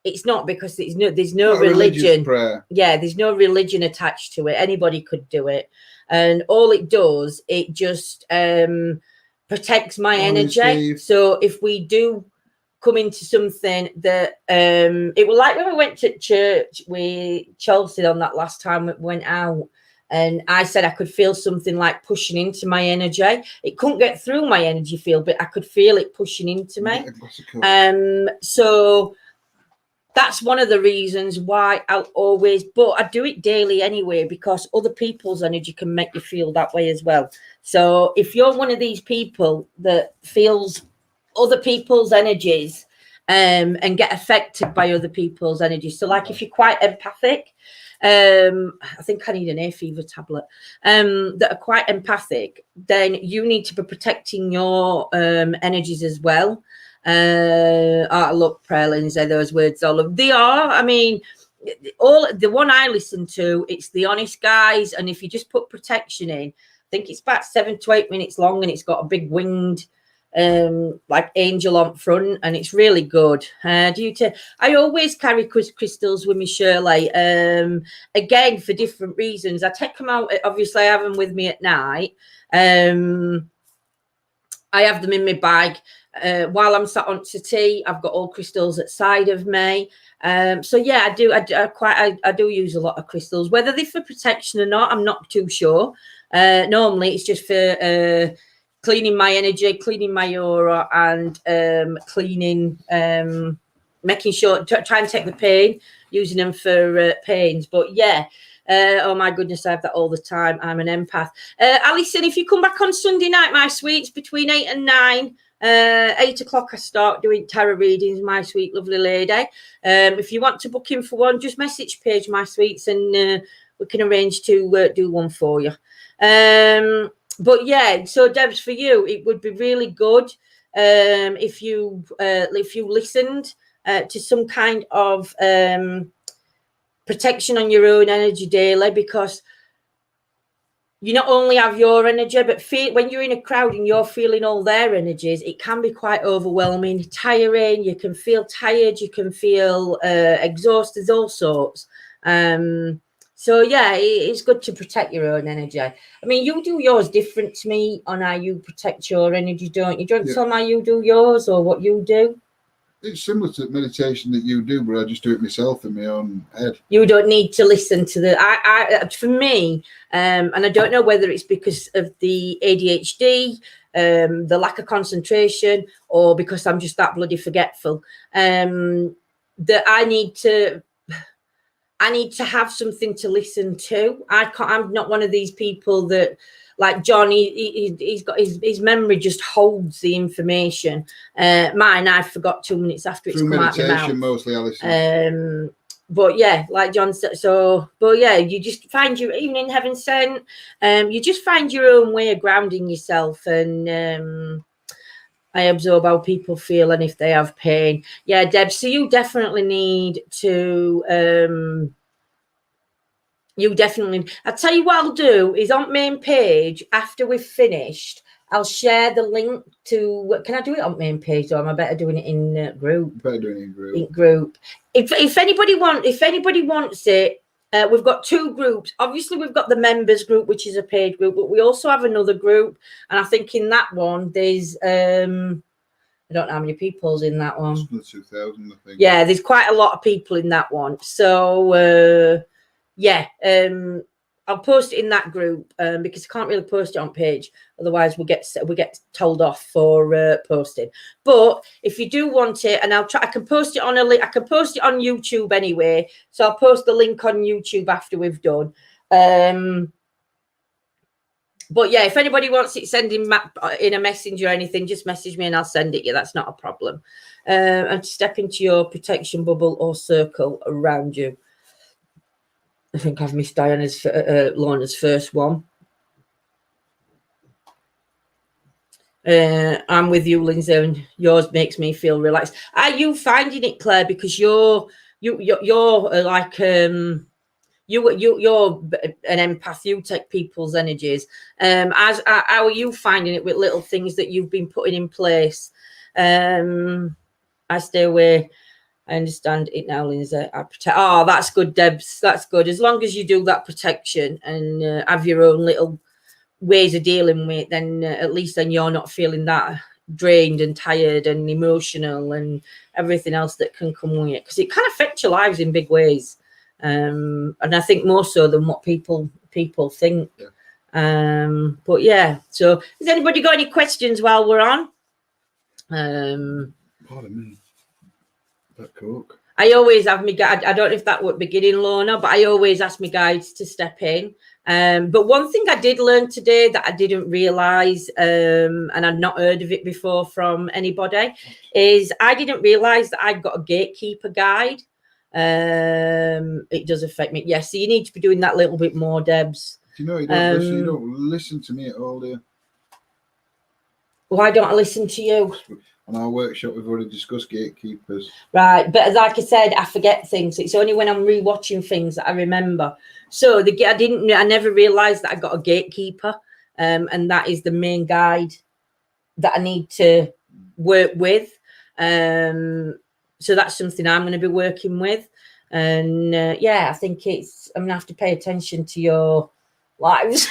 [SPEAKER 2] It's not, because there's no religion.
[SPEAKER 3] Prayer.
[SPEAKER 2] Yeah, there's no religion attached to it. Anybody could do it. And all it does, it just protects my energy. So if we do come into something that it was like when we went to church with Chelsea on that last time we went out, and I said I could feel something like pushing into my energy. It couldn't get through my energy field, but I could feel it pushing into me. So that's one of the reasons why I'll always, but I do it daily anyway, because other people's energy can make you feel that way as well. So if you're one of these people that feels other people's energies and get affected by other people's energies, so like if you're quite empathic, I think I need an hay fever tablet, that are quite empathic, then you need to be protecting your energies as well. Look, prayer, Lindsay, those words all of they are. I mean, all the one I listen to, it's the Honest Guys, and if you just put protection in, I think it's about 7 to 8 minutes long, and it's got a big winged like angel on front, and it's really good. I always carry crystals with me, Shirley, again for different reasons. I take them out, obviously I have them with me at night. I have them in my bag. While I'm sat on to tea, I've got all crystals at side of me. So yeah, I do use a lot of crystals, whether they're for protection or not, I'm not too sure. Normally it's just for cleaning my energy, cleaning my aura, and cleaning, making sure, try and take the pain, using them for pains. But yeah, oh my goodness, I have that all the time. I'm an empath. Alison, if you come back on Sunday night, my sweets, between 8 and 9, 8 o'clock I start doing tarot readings, my sweet lovely lady. If you want to book in for one, just message Paige, my sweets, and we can arrange to do one for you. But yeah, so Debs, for you, it would be really good if you listened to some kind of protection on your own energy daily, because you not only have your energy, but when you're in a crowd and you're feeling all their energies, it can be quite overwhelming, tiring. You can feel tired, you can feel exhausted, all sorts. So yeah, it's good to protect your own energy. I mean, you do yours different to me on how you protect your energy, don't you? Do you want to tell me how you do yours or what you do?
[SPEAKER 3] It's similar to meditation that you do, but I just do it myself in my own head.
[SPEAKER 2] You don't need to listen to for me, and I don't know whether it's because of the ADHD, the lack of concentration, or because I'm just that bloody forgetful, that I need to have something to listen to. I'm not one of these people that, like John, he's got his memory just holds the information. Mine, I forgot 2 minutes after it's come out of my mouth.
[SPEAKER 3] Mostly, Alison.
[SPEAKER 2] but yeah, like John said, so, but yeah, you just find your, even in Heaven Sent, you just find your own way of grounding yourself. And I absorb how people feel and if they have pain. Yeah, Deb, so you definitely need to, I'll tell you what I'll do is on main page, after we've finished, I'll share the link to, can I do it on main page or am I better doing it in group?
[SPEAKER 3] Better doing it in group.
[SPEAKER 2] In group. If anybody wants it, we've got two groups. Obviously, we've got the members group, which is a paid group, but we also have another group. And I think in that one, there's, I don't know how many people's in that one.
[SPEAKER 3] 2,000, I think.
[SPEAKER 2] Yeah, there's quite a lot of people in that one. So, yeah, I'll post it in that group because I can't really post it on page. Otherwise, we get told off for posting. But if you do want it, and I can post it on I can post it on YouTube anyway. So I'll post the link on YouTube after we've done. But yeah, if anybody wants it, send in a message or anything, just message me and I'll send it you. That's not a problem. And step into your protection bubble or circle around you. I think I've missed Lorna's first one. I'm with you, Lindsay, and yours makes me feel relaxed. Are you finding it, Claire? Because you're like you're an empath. You take people's energies. How are you finding it with little things that you've been putting in place? I stay away. I understand it now, Lindsay. I protect. Oh, that's good, Debs. That's good. As long as you do that protection and have your own little ways of dealing with it, then at least then you're not feeling that drained and tired and emotional and everything else that can come with it. Because it can affect your lives in big ways. And I think more so than what people think. Yeah. But yeah. So has anybody got any questions while we're on?
[SPEAKER 3] Pardon me. That cook.
[SPEAKER 2] I always have my guide. I don't know if that would beginning, Lorna, but I always ask my guides to step in. But one thing I did learn today that I didn't realise, and I'd not heard of it before from anybody, is I didn't realise that I'd got a gatekeeper guide. It does affect me. Yes, so you need to be doing that little bit more, Debs.
[SPEAKER 3] Do you know you don't listen to me at all, do you?
[SPEAKER 2] Why don't I listen to you?
[SPEAKER 3] On our workshop, we've already discussed gatekeepers.
[SPEAKER 2] Right, but like I said, I forget things. It's only when I'm rewatching things that I remember. So I never realised that I got a gatekeeper, and that is the main guide that I need to work with. So that's something I'm going to be working with, and yeah, I think I'm going to have to pay attention to your lives.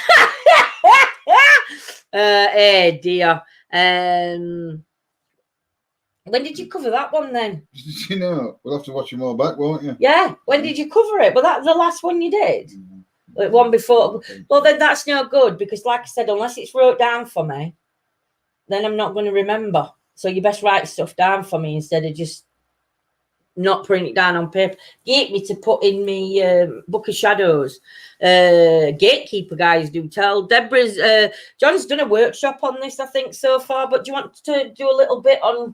[SPEAKER 2] Hey dear. When did you cover that one then?
[SPEAKER 3] You know, we'll have to watch them all back, won't you?
[SPEAKER 2] Yeah. When did you cover it? Well, that's the last one you did. Like one before. Well, then that's no good because, like I said, unless it's wrote down for me, then I'm not going to remember. So you best write stuff down for me instead of just not putting it down on paper. Get me to put in me Book of Shadows. Gatekeeper guys do tell. John's done a workshop on this, I think, so far. But do you want to do a little bit on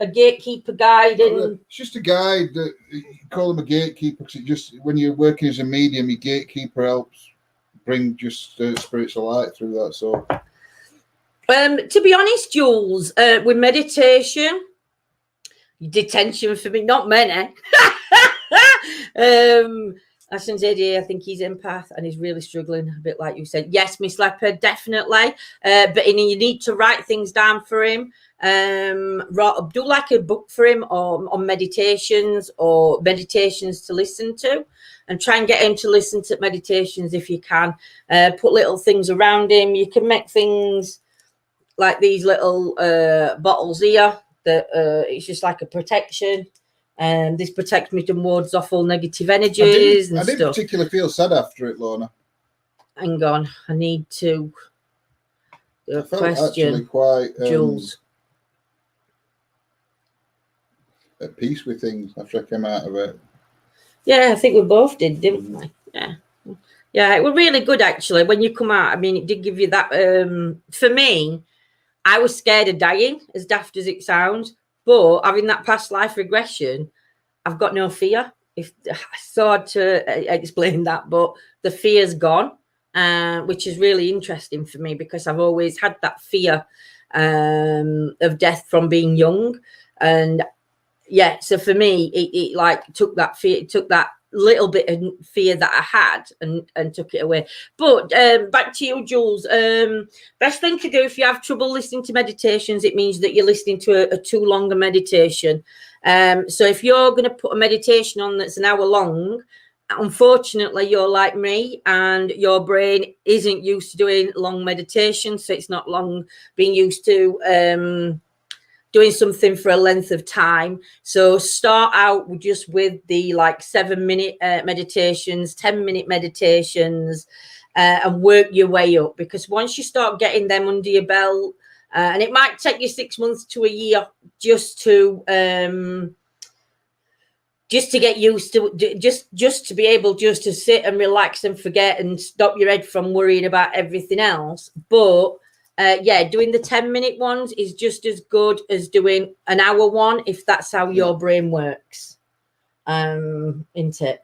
[SPEAKER 2] a gatekeeper guide? And
[SPEAKER 3] it's just a guide that you call them a gatekeeper because it just when you're working as a medium, your gatekeeper helps bring just spirits of light through that. So,
[SPEAKER 2] to be honest, Jules, with meditation, detention for me, not many. Ashton's ADA, I think he's empath and he's really struggling a bit, like you said. Yes, Miss Leopard, definitely. But you need to write things down for him. Do like a book for him on meditations or meditations to listen to, and try and get him to listen to meditations if you can. Put little things around him. You can make things like these little bottles here that it's just like a protection. This protects me and wards off all negative energies and stuff. I didn't
[SPEAKER 3] particularly feel sad after it, Lorna.
[SPEAKER 2] Hang on, I need to
[SPEAKER 3] I felt actually quite
[SPEAKER 2] Jules.
[SPEAKER 3] At peace with things after I came out of it.
[SPEAKER 2] Yeah, I think we both did, didn't we? Yeah, it was really good actually when you come out. I mean, it did give you that. For me, I was scared of dying, as daft as it sounds, but having that past life regression, I've got no fear. if it's hard to explain that, but the fear's gone, which is really interesting for me because I've always had that fear of death from being young. And yeah, so for me, it like took that fear, it took that little bit of fear that I had and took it away. But back to you, Jules. Best thing to do if you have trouble listening to meditations, it means that you're listening to a too long a meditation. So if you're going to put a meditation on that's an hour long, unfortunately you're like me and your brain isn't used to doing long meditation, so it's not long being used to doing something for a length of time. So start out with the like 7-minute meditations, 10-minute meditations, and work your way up, because once you start getting them under your belt, and it might take you 6 months to a year just to get used to, just to be able just to sit and relax and forget and stop your head from worrying about everything else. But yeah, doing the 10-minute ones is just as good as doing an hour one, if that's how your brain works, isn't it?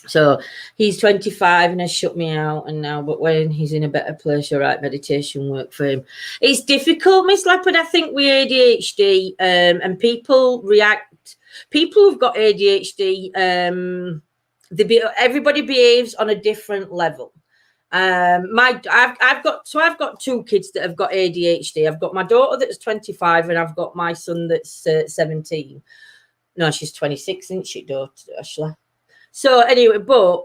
[SPEAKER 2] So he's 25 and has shut me out, and now, but when he's in a better place, you're right, meditation work for him. It's difficult, Miss Leopard, I think, with ADHD, and people who've got ADHD, everybody behaves on a different level. I've got 2 kids that have got ADHD. I've got my daughter that's 25 and I've got my son that's 17. No, she's 26, isn't she, daughter Ashley? So anyway, but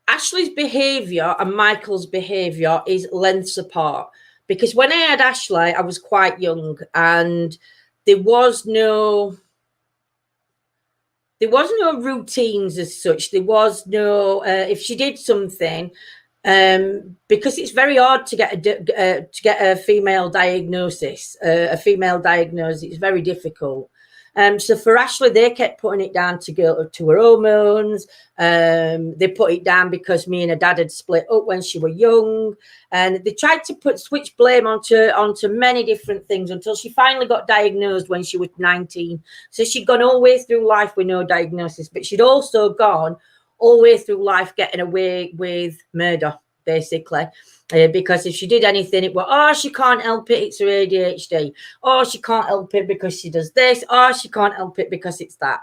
[SPEAKER 2] Ashley's behaviour and Michael's behaviour is lengths apart, because when I had Ashley, I was quite young and there was no routines as such. There was no if she did something, because it's very hard to get a female diagnosis. A female diagnosis is very difficult. So for Ashley, they kept putting it down to her hormones. They put it down because me and her dad had split up when she was young, and they tried to switch blame onto many different things until she finally got diagnosed when she was 19. So she'd gone all the way through life with no diagnosis, but she'd also gone all the way through life getting away with murder, basically. Because if she did anything, it was, oh, she can't help it, it's her ADHD. Oh, she can't help it because she does this. Oh, she can't help it because it's that.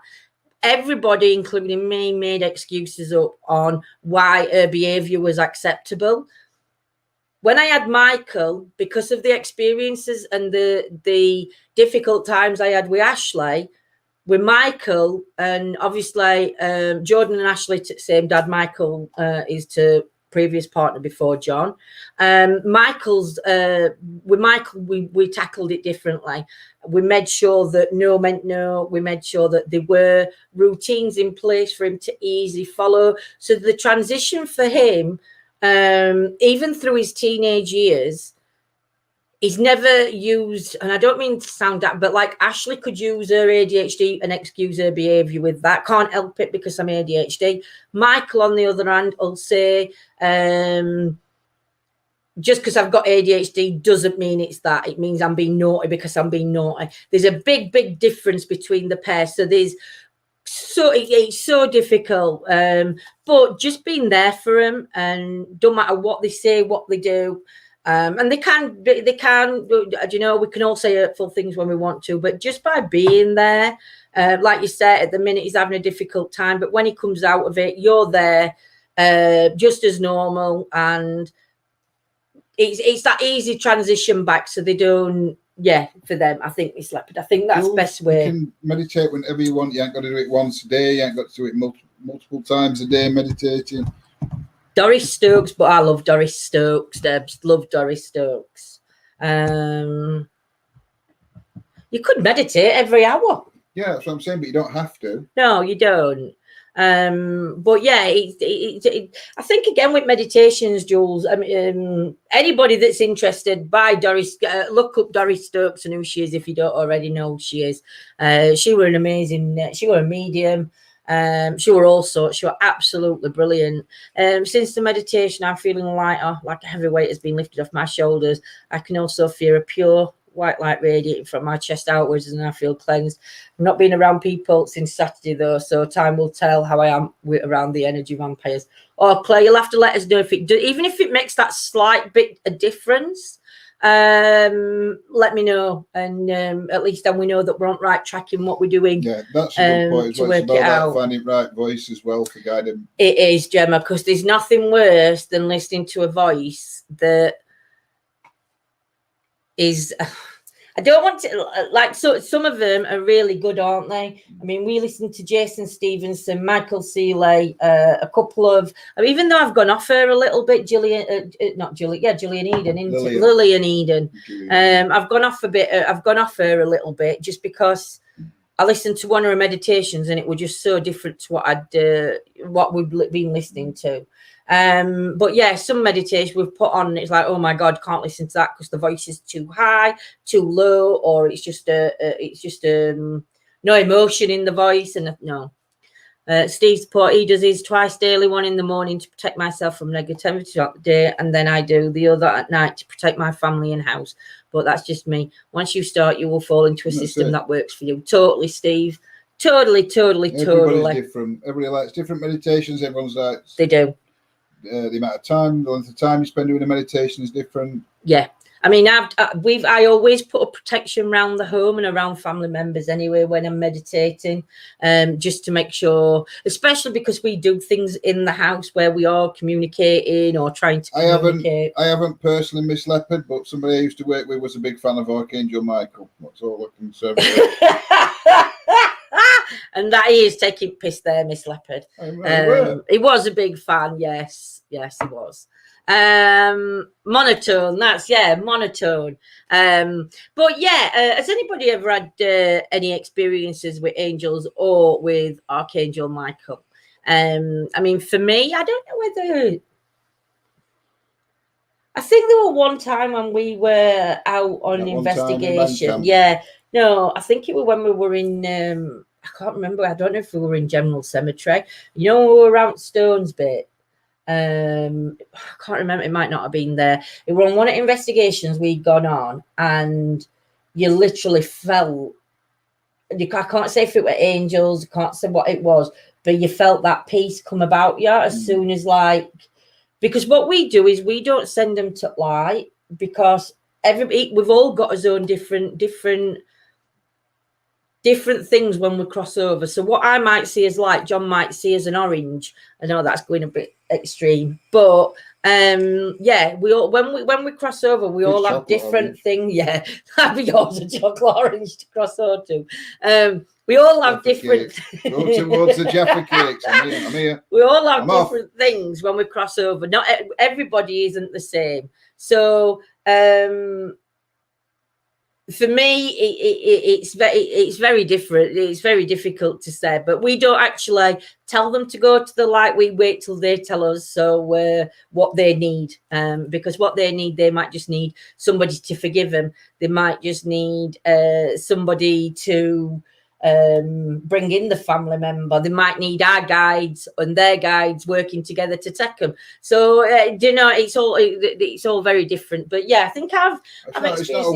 [SPEAKER 2] Everybody, including me, made excuses up on why her behaviour was acceptable. When I had Michael, because of the experiences and the difficult times I had with Ashley, with Michael, and obviously Jordan and Ashley to the same dad. Michael is to previous partner before John. With Michael, we tackled it differently. We made sure that no meant no. We made sure that there were routines in place for him to easily follow. So the transition for him, even through his teenage years, he's never used, and I don't mean to sound that, but like Ashley could use her ADHD and excuse her behaviour with that. Can't help it because I'm ADHD. Michael, on the other hand, will say, just because I've got ADHD doesn't mean it's that. It means I'm being naughty because I'm being naughty. There's a big, big difference between the pair. So it's so difficult. But just being there for them, and don't matter what they say, what they do. And they can, you know, we can all say hurtful things when we want to, but just by being there, like you said, at the minute he's having a difficult time, but when he comes out of it, you're there, just as normal, and it's that easy transition back, so they don't, for them, I think it's leopard. I think that's the best way.
[SPEAKER 3] You can meditate whenever you want. You ain't got to do it once a day. You ain't got to do it multiple times a day, meditating.
[SPEAKER 2] Doris Stokes, but I love Doris Stokes, Debs. Love Doris Stokes. You could meditate every hour.
[SPEAKER 3] Yeah, that's what I'm saying, but you don't have to.
[SPEAKER 2] No, you don't. But yeah, I think again with meditations, Jules, I mean, anybody that's interested, by Doris, look up Doris Stokes and who she is if you don't already know who she is. She were an amazing, she were a medium. She were all sorts. She were absolutely brilliant. Since the meditation, I'm feeling lighter, like a heavy weight has been lifted off my shoulders. I can also feel a pure white light radiating from my chest outwards, and I feel cleansed. I've not been around people since Saturday though, so time will tell how I am around the energy vampires. Or Claire, you'll have to let us know if it even if it makes that slight bit a difference. Let me know, and at least then we know that we're on right track in what we're doing.
[SPEAKER 3] Yeah, that's a good point as well. It's about that finding right voice as well for guiding.
[SPEAKER 2] It is, Gemma, because there's nothing worse than listening to a voice that is I don't want to like, so some of them are really good, aren't they? I mean, we listened to Jason Stevenson, Michael Seeley, a couple of, even though I've gone off her a little bit, Gillian Eden, Lillian Eden. I've gone off her a little bit just because I listened to one of her meditations and it was just so different to what we've been listening to. But yeah, some meditation we've put on, it's like, oh my God, can't listen to that because the voice is too high, too low, or it's just no emotion in the voice. And no, Steve's put, he does his twice daily, one in the morning to protect myself from negativity throughout the day, and then I do the other at night to protect my family and house. But that's just me. Once you start, you will fall into a system that works for you. Totally, Steve. Totally.
[SPEAKER 3] Everybody's different. Everybody likes different meditations. Everyone's like,
[SPEAKER 2] they do.
[SPEAKER 3] The amount of time, the length of time you spend doing a meditation is different.
[SPEAKER 2] Yeah, I mean, I always put a protection around the home and around family members anyway when I'm meditating, just to make sure, especially because we do things in the house where we are communicating or trying to communicate.
[SPEAKER 3] I haven't personally Miss Leopard, but somebody I used to work with was a big fan of Archangel Michael. That's all I can say.
[SPEAKER 2] And that he is taking piss there, Miss Leopard. He was a big fan, yes, he was. Monotone, monotone. But yeah, has anybody ever had any experiences with angels or with Archangel Michael? I mean, for me, I don't know whether. I think there was one time when we were out on an investigation. Yeah, no, I think it was when we were in. I can't remember. I don't know if we were in General Cemetery. You know, we were around Stones Bit. I can't remember. It might not have been there. It was on one of the investigations we'd gone on, and you literally felt. I can't say if it were angels. I can't say what it was, but you felt that peace come about you as soon as because what we do is we don't send them to light because we've all got our own different things when we cross over. So what I might see as light, John might see as an orange. I know that's going a bit extreme, but we all when we cross over, we all have different things. Yeah, that'd be yours, a chocolate orange to cross over to. We all have different.
[SPEAKER 3] Go towards the Jaffa cakes. I'm here.
[SPEAKER 2] We all have different things when we cross over. Not everybody isn't the same. So. For me, it's very different. It's very difficult to say, but we don't actually tell them to go to the light. We wait till they tell us what they need, because what they need, they might just need somebody to forgive them. They might just need somebody to bring in the family member. They might need our guides and their guides working together to take them. So it's all very different. But yeah, I think
[SPEAKER 3] it's not a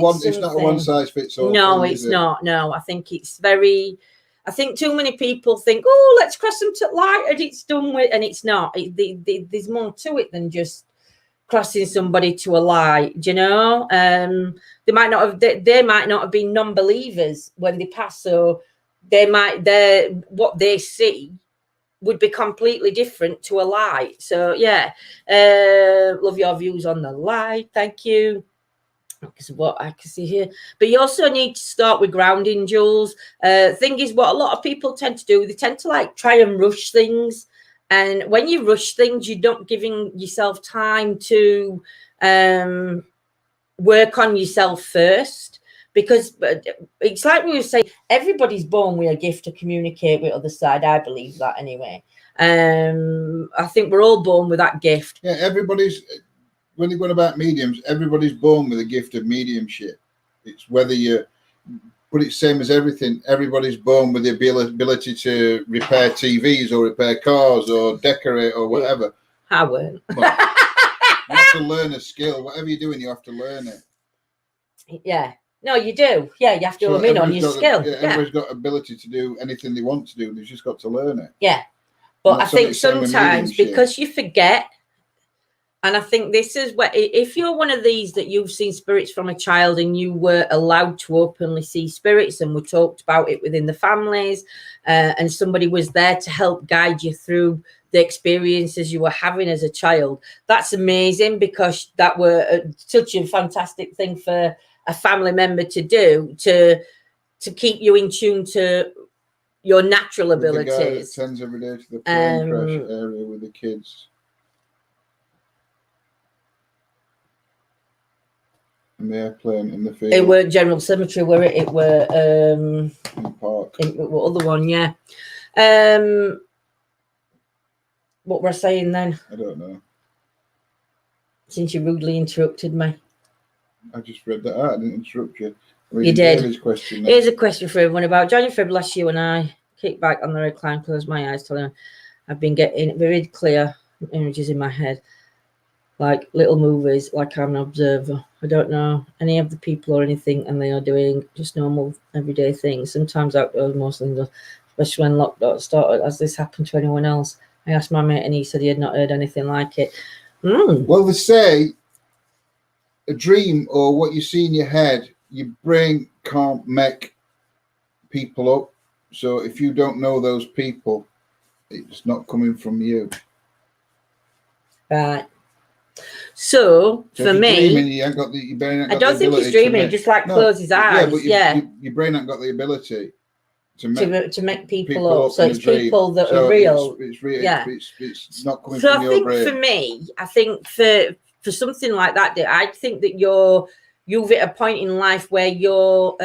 [SPEAKER 3] one size fits all.
[SPEAKER 2] No, it's not. No, I think it's very. I think too many people think, oh, let's cross them to light and it's done with, and it's not. There's more to it than just crossing somebody to a light. Do you know? They might not have been non-believers when they pass, so what they see would be completely different to a light. So yeah, love your views on the light. Thank you. Because what I can see here, but you also need to start with grounding, Jules. Thing is, what a lot of people tend to do, they tend to try and rush things, and when you rush things, you're not giving yourself time to work on yourself first. Because it's like we were saying, everybody's born with a gift to communicate with the other side. I believe that anyway. I think we're all born with that gift.
[SPEAKER 3] Yeah, when you're going about mediums, everybody's born with a gift of mediumship. It's whether you put it same as everything. Everybody's born with the ability to repair TVs or repair cars or decorate or whatever.
[SPEAKER 2] I won't.
[SPEAKER 3] But you have to learn a skill. Whatever you're doing, you have to learn it.
[SPEAKER 2] Yeah. No, you do. Yeah, you have to home in on your skill.
[SPEAKER 3] Everybody's got ability to do anything they want to do. They've just got to learn it.
[SPEAKER 2] Yeah. But I think sometimes because you forget, and I think this is where, if you're one of these that you've seen spirits from a child and you were allowed to openly see spirits and we talked about it within the families and somebody was there to help guide you through the experiences you were having as a child, that's amazing, because that were such a fantastic thing for a family member to do, to keep you in tune to your natural abilities.
[SPEAKER 3] The guy that attends every day to the plane crash area with the kids. In the airplane in the field.
[SPEAKER 2] It weren't General Cemetery, were it? It were
[SPEAKER 3] in the park.
[SPEAKER 2] What other one? Yeah. What were I saying then?
[SPEAKER 3] I don't know.
[SPEAKER 2] Since you rudely interrupted me.
[SPEAKER 3] I just read that out. I didn't interrupt you.
[SPEAKER 2] You did.
[SPEAKER 3] Here's
[SPEAKER 2] a question for everyone about January, February last year when I kicked back on the recline, closed my eyes, telling I've been getting very clear images in my head, like little movies, like I'm an observer. I don't know any of the people or anything, and they are doing just normal everyday things. Sometimes outdoors, mostly indoors, especially when lockdown started. Has this happened to anyone else? I asked my mate and he said he had not heard anything like it.
[SPEAKER 3] Well, they say a dream or what you see in your head, your brain can't make people up. So if you don't know those people, it's not coming from you.
[SPEAKER 2] Right. So for me,
[SPEAKER 3] dreaming, you ain't got your brain ain't got
[SPEAKER 2] I don't think he's dreaming. He just close his eyes.
[SPEAKER 3] Yeah, but your brain ain't got the ability to make
[SPEAKER 2] people up. So it's people that are real.
[SPEAKER 3] It's real.
[SPEAKER 2] Yeah.
[SPEAKER 3] It's not coming from your brain.
[SPEAKER 2] For me, I think for something like that, I think that you've at a point in life where you're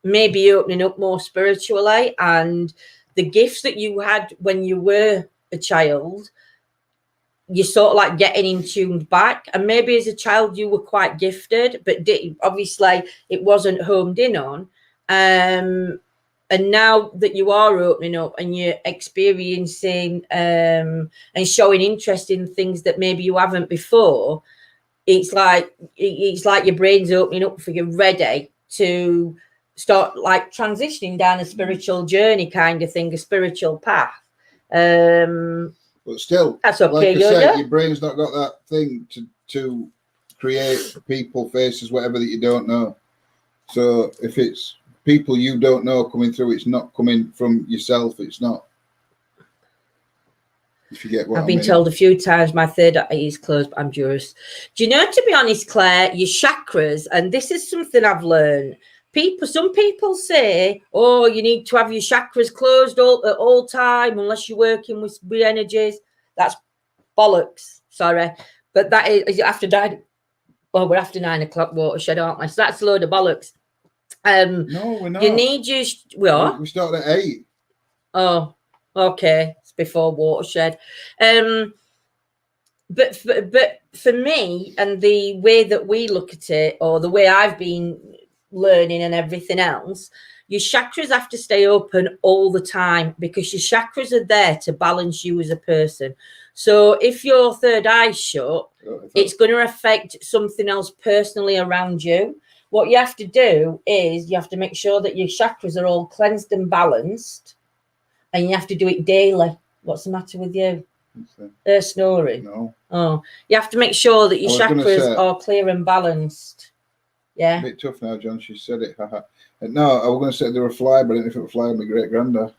[SPEAKER 2] maybe opening up more spiritually, and the gifts that you had when you were a child, you're sort of like getting in tuned back. And maybe as a child you were quite gifted, but obviously it wasn't homed in on. And now that you are opening up and you're experiencing and showing interest in things that maybe you haven't before, it's like your brain's opening up for you, ready to start like transitioning down a spiritual journey kind of thing, a spiritual path.
[SPEAKER 3] But still,
[SPEAKER 2] that's okay.
[SPEAKER 3] Like I said, your brain's not got that thing to create people, faces, whatever that you don't know. So if it's people you don't know coming through, it's not coming from yourself. It's not. If you get what
[SPEAKER 2] I've been told a few times my third eye is closed, but I'm Jewish. Do you know, to be honest, Claire, your chakras, and this is something I've learned. Some people say, oh, you need to have your chakras closed at all time unless you're working with energies. That's bollocks. Sorry. But that is after 9. Well, we're after 9 o'clock watershed, aren't we? So that's a load of bollocks.
[SPEAKER 3] No, we're not.
[SPEAKER 2] You need your... What?
[SPEAKER 3] We started at 8.
[SPEAKER 2] Oh, okay. It's before watershed. But for me, and the way that we look at it, or the way I've been learning and everything else, your chakras have to stay open all the time, because your chakras are there to balance you as a person. So if your third eye's shut, it's going to affect something else personally around you. What you have to do is you have to make sure that your chakras are all cleansed and balanced, and you have to do it daily. What's the matter with you? They're snoring.
[SPEAKER 3] No.
[SPEAKER 2] Oh, you have to make sure that your chakras are clear and balanced. Yeah.
[SPEAKER 3] A bit tough now, John. She said it. No, I was going to say they were a fly, but I didn't know if it was a fly with my great granddad.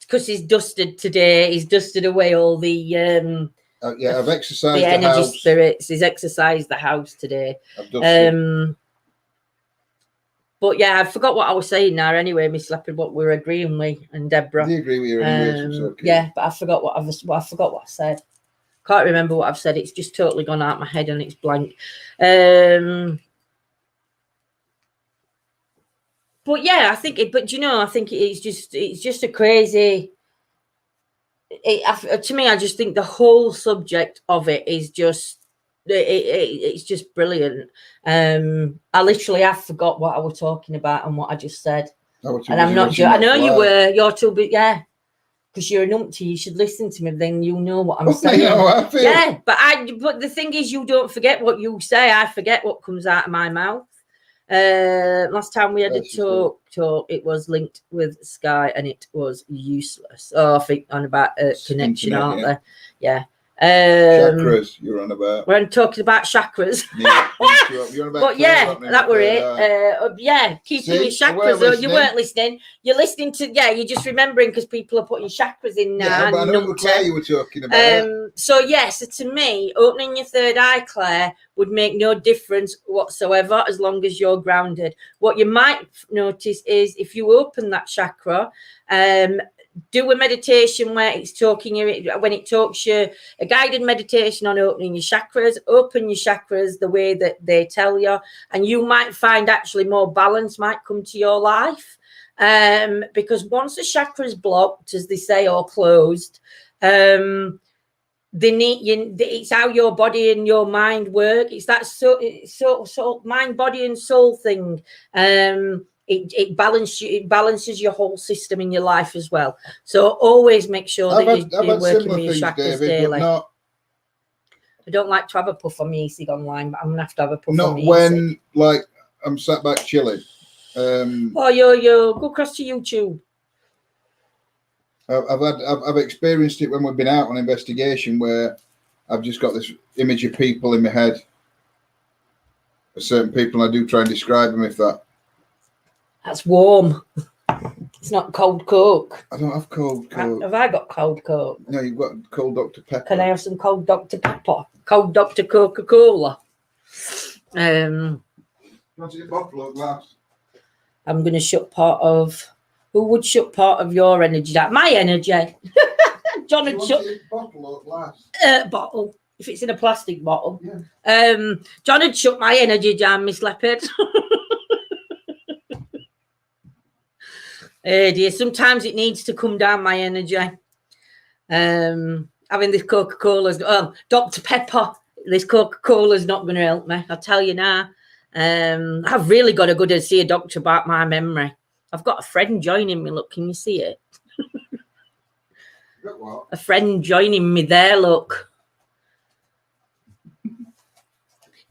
[SPEAKER 2] Because he's dusted today. He's dusted away all the
[SPEAKER 3] I've exercised
[SPEAKER 2] the
[SPEAKER 3] the
[SPEAKER 2] energy
[SPEAKER 3] house.
[SPEAKER 2] spirits. He's exercised the house today.
[SPEAKER 3] I've dusted.
[SPEAKER 2] But yeah, I forgot what I was saying now. Anyway, Miss Leopard, what we're agreeing with, and Deborah.
[SPEAKER 3] I agree with you anyway. So okay.
[SPEAKER 2] Yeah, but I forgot what I said. Can't remember what I've said. It's just totally gone out of my head and it's blank. But yeah, I think it. But you know, I think it's just a crazy. To me, I just think the whole subject of it is just. It's just brilliant. I literally have forgot what I was talking about and what I just said. And I'm not. I know you were. You're too big. Yeah. because you're an umpty, you should listen to me, then you'll know what I'm saying.
[SPEAKER 3] I feel.
[SPEAKER 2] Yeah, but the thing is, you don't forget what you say. I forget what comes out of my mouth. Last time we had a talk, it was linked with Sky and it was useless. Oh, I think on about connection,
[SPEAKER 3] internet,
[SPEAKER 2] aren't
[SPEAKER 3] yeah.
[SPEAKER 2] they? Yeah.
[SPEAKER 3] Chakras you're on about.
[SPEAKER 2] We're talking about chakras.
[SPEAKER 3] Yeah, you're on about
[SPEAKER 2] But yeah, that were it. Yeah, keeping your
[SPEAKER 3] See, I
[SPEAKER 2] chakras.
[SPEAKER 3] weren't
[SPEAKER 2] You weren't listening. You're listening to, you're just remembering because people are putting chakras in now.
[SPEAKER 3] Yeah, but I know what Claire you were talking about.
[SPEAKER 2] So to me, opening your third eye, Claire, would make no difference whatsoever as long as you're grounded. What you might notice is if you open that chakra, do a meditation where it's talking you, when it talks you, a guided meditation on opening your chakras. Open your chakras the way that they tell you, and you might find actually more balance might come to your life. Because once the chakra is blocked, as they say, or closed, it's how your body and your mind work. It's that so mind, body, and soul thing. It balances your whole system in your life as well. So always make sure that you're working with your chakras daily. I don't like to have a puff on my e-cig online, but I'm gonna have to have a puff.
[SPEAKER 3] Not
[SPEAKER 2] on my
[SPEAKER 3] when like I'm sat back chilling.
[SPEAKER 2] Yo, go across to YouTube.
[SPEAKER 3] I've experienced it when we've been out on investigation where I've just got this image of people in my head. Certain people, I do try and describe them if that.
[SPEAKER 2] That's warm. It's not cold Coke.
[SPEAKER 3] I don't have cold Coke.
[SPEAKER 2] Have I got cold Coke?
[SPEAKER 3] No, you've got cold Dr. Pepper.
[SPEAKER 2] Can I have some cold Dr. Pepper? Cold Dr. Coca-Cola.
[SPEAKER 3] Want a bottle or glass?
[SPEAKER 2] I'm going to shut part of... Who would shut part of your energy down? My energy. John would shut...
[SPEAKER 3] A bottle or glass?
[SPEAKER 2] Bottle. If it's in a plastic bottle.
[SPEAKER 3] Yeah.
[SPEAKER 2] John had shut my energy down, Miss Leopard. Dear, sometimes it needs to come down, my energy. Having this Coca-Cola's, Dr. Pepper, this Coca-Cola's not going to help me. I'll tell you now. I've really got to go to see a doctor about my memory. I've got a friend joining me. Look, can you see it?
[SPEAKER 3] What?
[SPEAKER 2] A friend joining me there. Look.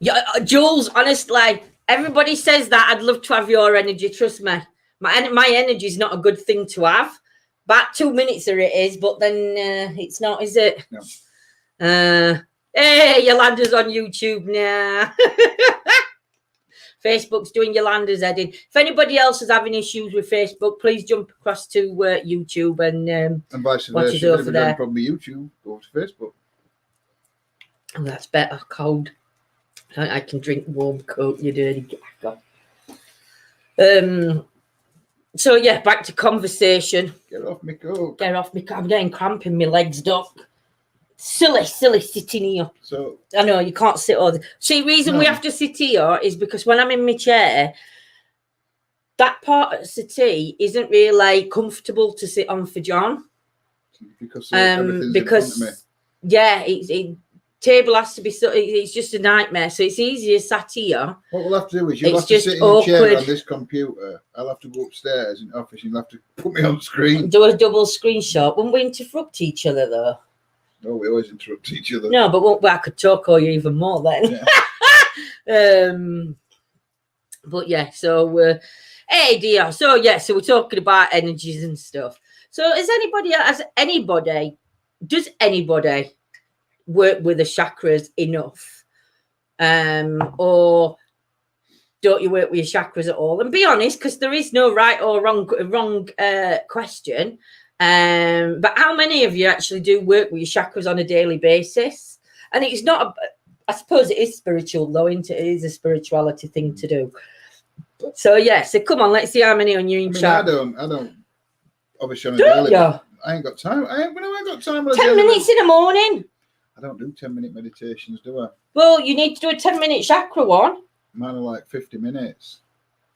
[SPEAKER 2] Yeah, Jules. Honestly, everybody says that. I'd love to have your energy. Trust me. My energy is not a good thing to have. About 2 minutes there it is, but then it's not, is it?
[SPEAKER 3] No.
[SPEAKER 2] Hey, Yolanda's on YouTube now. Facebook's doing Yolanda's heading. If anybody else is having issues with Facebook, please jump across to YouTube and
[SPEAKER 3] vice versa.
[SPEAKER 2] watch it over there.
[SPEAKER 3] Probably YouTube, go to Facebook.
[SPEAKER 2] Oh, that's better. Cold. I can drink warm Coke, you dirty gacker. So yeah, back to conversation.
[SPEAKER 3] Get off me Coke.
[SPEAKER 2] Get off me. I'm getting cramp in my legs, Doc. Silly sitting here.
[SPEAKER 3] So
[SPEAKER 2] I know you can't sit all the. See, reason we have to sit here is because when I'm in my chair, that part of the settee isn't really comfortable to sit on for John.
[SPEAKER 3] Because everything's in front of me.
[SPEAKER 2] Yeah, table has to be so. It's just a nightmare. So it's easier sat here.
[SPEAKER 3] What we'll have to do is you'll have to sit in a chair on this computer. I'll have to go upstairs in the office. You'll have to put me on screen.
[SPEAKER 2] Do a double screenshot. Wouldn't we interrupt each other though?
[SPEAKER 3] No, we always interrupt each other.
[SPEAKER 2] No, but I could talk or you even more then. Yeah. But yeah, so hey dear. So yeah, so we're talking about energies and stuff. So does anybody work with the chakras enough? Or don't you work with your chakras at all? And be honest, because there is no right or wrong question. But how many of you actually do work with your chakras on a daily basis? And it's not, I suppose it is spiritual though, isn't it? It is a spirituality thing to do. So yeah, so come on, let's see how many on you in chat.
[SPEAKER 3] I don't obviously on a
[SPEAKER 2] Don't
[SPEAKER 3] daily.
[SPEAKER 2] you?
[SPEAKER 3] I ain't got time. I ain't got time.
[SPEAKER 2] 10 minutes in the morning.
[SPEAKER 3] I don't do 10-minute meditations, do I?
[SPEAKER 2] Well, you need to do a 10-minute chakra one.
[SPEAKER 3] Mine are like 50 minutes.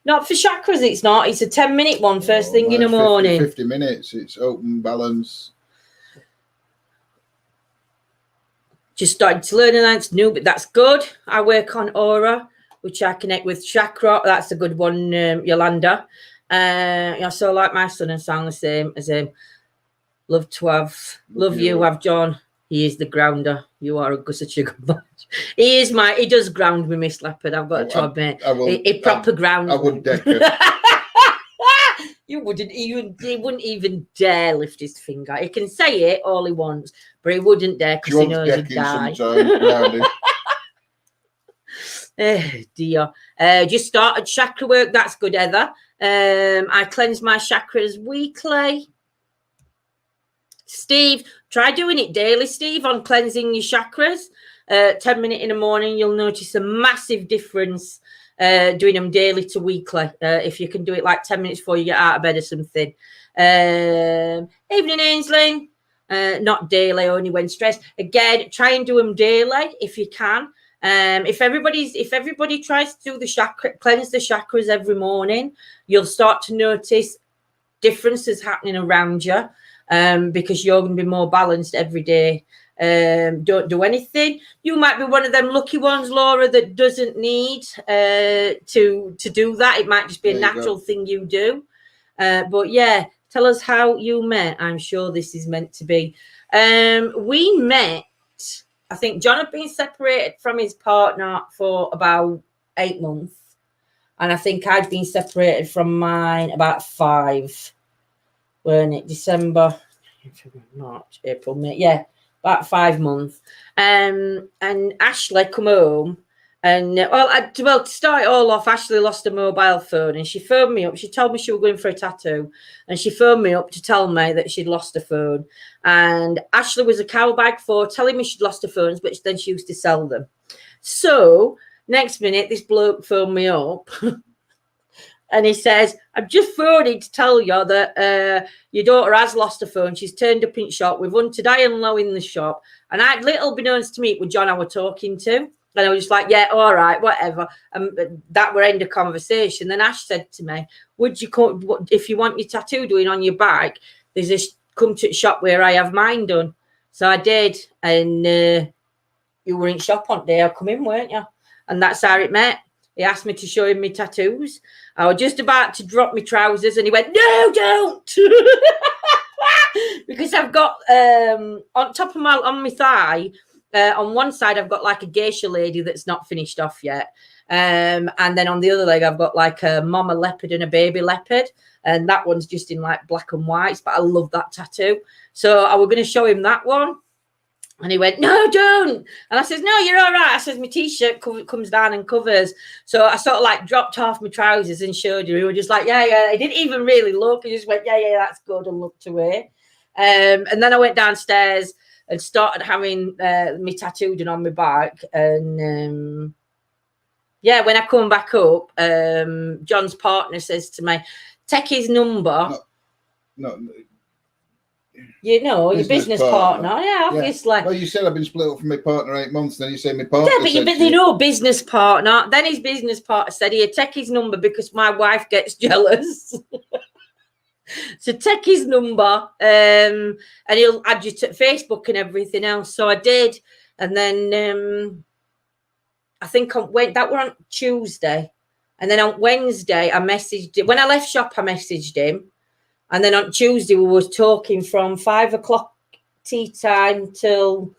[SPEAKER 2] Not for chakras, it's not. It's a 10-minute one first thing in the morning.
[SPEAKER 3] 50 minutes. It's open, balance.
[SPEAKER 2] Just started to learn and that's new, but that's good. I work on aura, which I connect with chakra. That's a good one, Yolanda. So like my son and sound the same as him. Love you, have John. He is the grounder. You are such a good man. He does ground me, Miss Leopard. I've got to admit. He proper grounds.
[SPEAKER 3] I would deck
[SPEAKER 2] You wouldn't. He wouldn't even dare lift his finger. He can say it all he wants, but he wouldn't dare because he knows he'd die. Oh dear. Just started chakra work. That's good, Heather. I cleanse my chakras weekly. Steve, try doing it daily, Steve, on cleansing your chakras. 10 minutes in the morning, you'll notice a massive difference doing them daily to weekly. If you can do it like 10 minutes before you get out of bed or something. Evening, Ainsley. Not daily, only when stressed. Again, try and do them daily if you can. If everybody tries to do cleanse the chakras every morning, you'll start to notice differences happening around you. Because you're going to be more balanced every day. Don't do anything. You might be one of them lucky ones, Laura, that doesn't need to do that. It might just be a natural thing you do. But yeah, tell us how you met. I'm sure this is meant to be. We met, I think John had been separated from his partner for about 8 months. And I think I'd been separated from mine about 5. Weren't it? December, March, April, May. Yeah, about 5 months. And Ashley come home. And, to start it all off, Ashley lost her mobile phone. And she phoned me up. She told me she was going for a tattoo. And she phoned me up to tell me that she'd lost her phone. And Ashley was a cowbag for telling me she'd lost her phones, but then she used to sell them. So, next minute, this bloke phoned me up. And he says, I'm just phoning to tell you that your daughter has lost her phone. She's turned up in shop. We've hunted high and low in the shop. And I'd little beknownst to meet with John I was talking to. And I was just like, yeah, all right, whatever. That were end of conversation. Then Ash said to me, would you come, if you want your tattoo doing on your back, there's this, come to the shop where I have mine done. So I did. And you were in shop on day. I come in, weren't you? And that's how it met. He asked me to show him my tattoos. I was just about to drop my trousers and he went, no, don't. Because I've got on top of on my thigh, on one side, I've got like a geisha lady that's not finished off yet. And then on the other leg, I've got like a mama leopard and a baby leopard. And that one's just in like black and whites, but I love that tattoo. So I was going to show him that one. And he went, no, don't. And I says, no, you're all right. I says, my T-shirt comes down and covers. So I sort of like dropped off my trousers and showed him. He was just like, yeah. He didn't even really look. He just went, yeah, that's good, and looked away. And then I went downstairs and started having me tattooed and on my back. And when I come back up, John's partner says to me, take his number.
[SPEAKER 3] No.
[SPEAKER 2] You know, your business partner. Yeah, obviously.
[SPEAKER 3] Yeah. Well, you said I've been split up from my partner 8 months, then you say my partner.
[SPEAKER 2] Yeah, but they know business partner. Then his business partner said, here, take his number because my wife gets jealous. So take his number and he'll add you to Facebook and everything else. So I did. And then I think that were on Tuesday. And then on Wednesday, I messaged him. When I left shop, I messaged him. And then on Tuesday, we were talking from 5 o'clock tea time till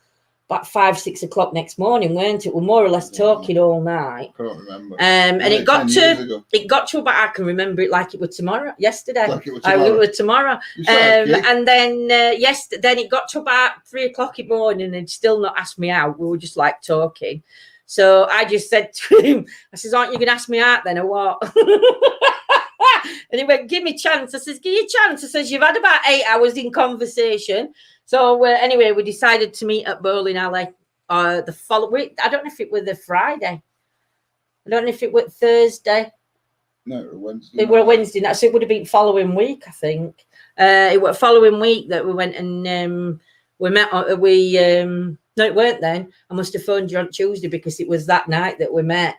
[SPEAKER 2] about 5, 6 o'clock next morning, weren't it? We're more or less talking all night.
[SPEAKER 3] I can't remember.
[SPEAKER 2] And it got to about, I can remember it like it was yesterday.
[SPEAKER 3] Like it was tomorrow.
[SPEAKER 2] And then then it got to about 3 o'clock in the morning and he'd still not asked me out. We were just like talking. So I just said to him, I says, aren't you going to ask me out then or what? And he went, give me a chance. I says, give you a chance. I says, you've had about 8 hours in conversation. So anyway, we decided to meet at bowling alley the following week. I don't know if it was the Friday. I don't know if it was Thursday.
[SPEAKER 3] No, it was Wednesday.
[SPEAKER 2] It was Wednesday. So it would have been following week, I think. It was following week that we went and we met. No, it weren't then. I must have phoned you on Tuesday because it was that night that we met.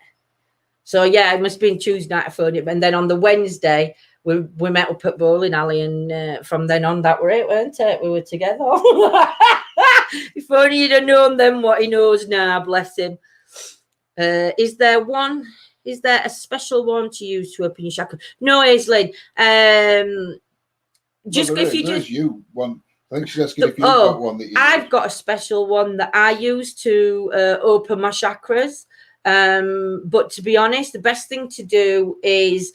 [SPEAKER 2] So, yeah, it must have been Tuesday night I phoned him. And then on the Wednesday, we met up at bowling alley. And from then on, that were it, weren't it? We were together. If only you'd have known then what he knows now, bless him. Is there a special one to use to open your chakra? No, Aislinn.
[SPEAKER 3] There's you one. I think she's asking if you've got one that you
[SPEAKER 2] I've got a special one that I use to open my chakras. But to be honest, the best thing to do is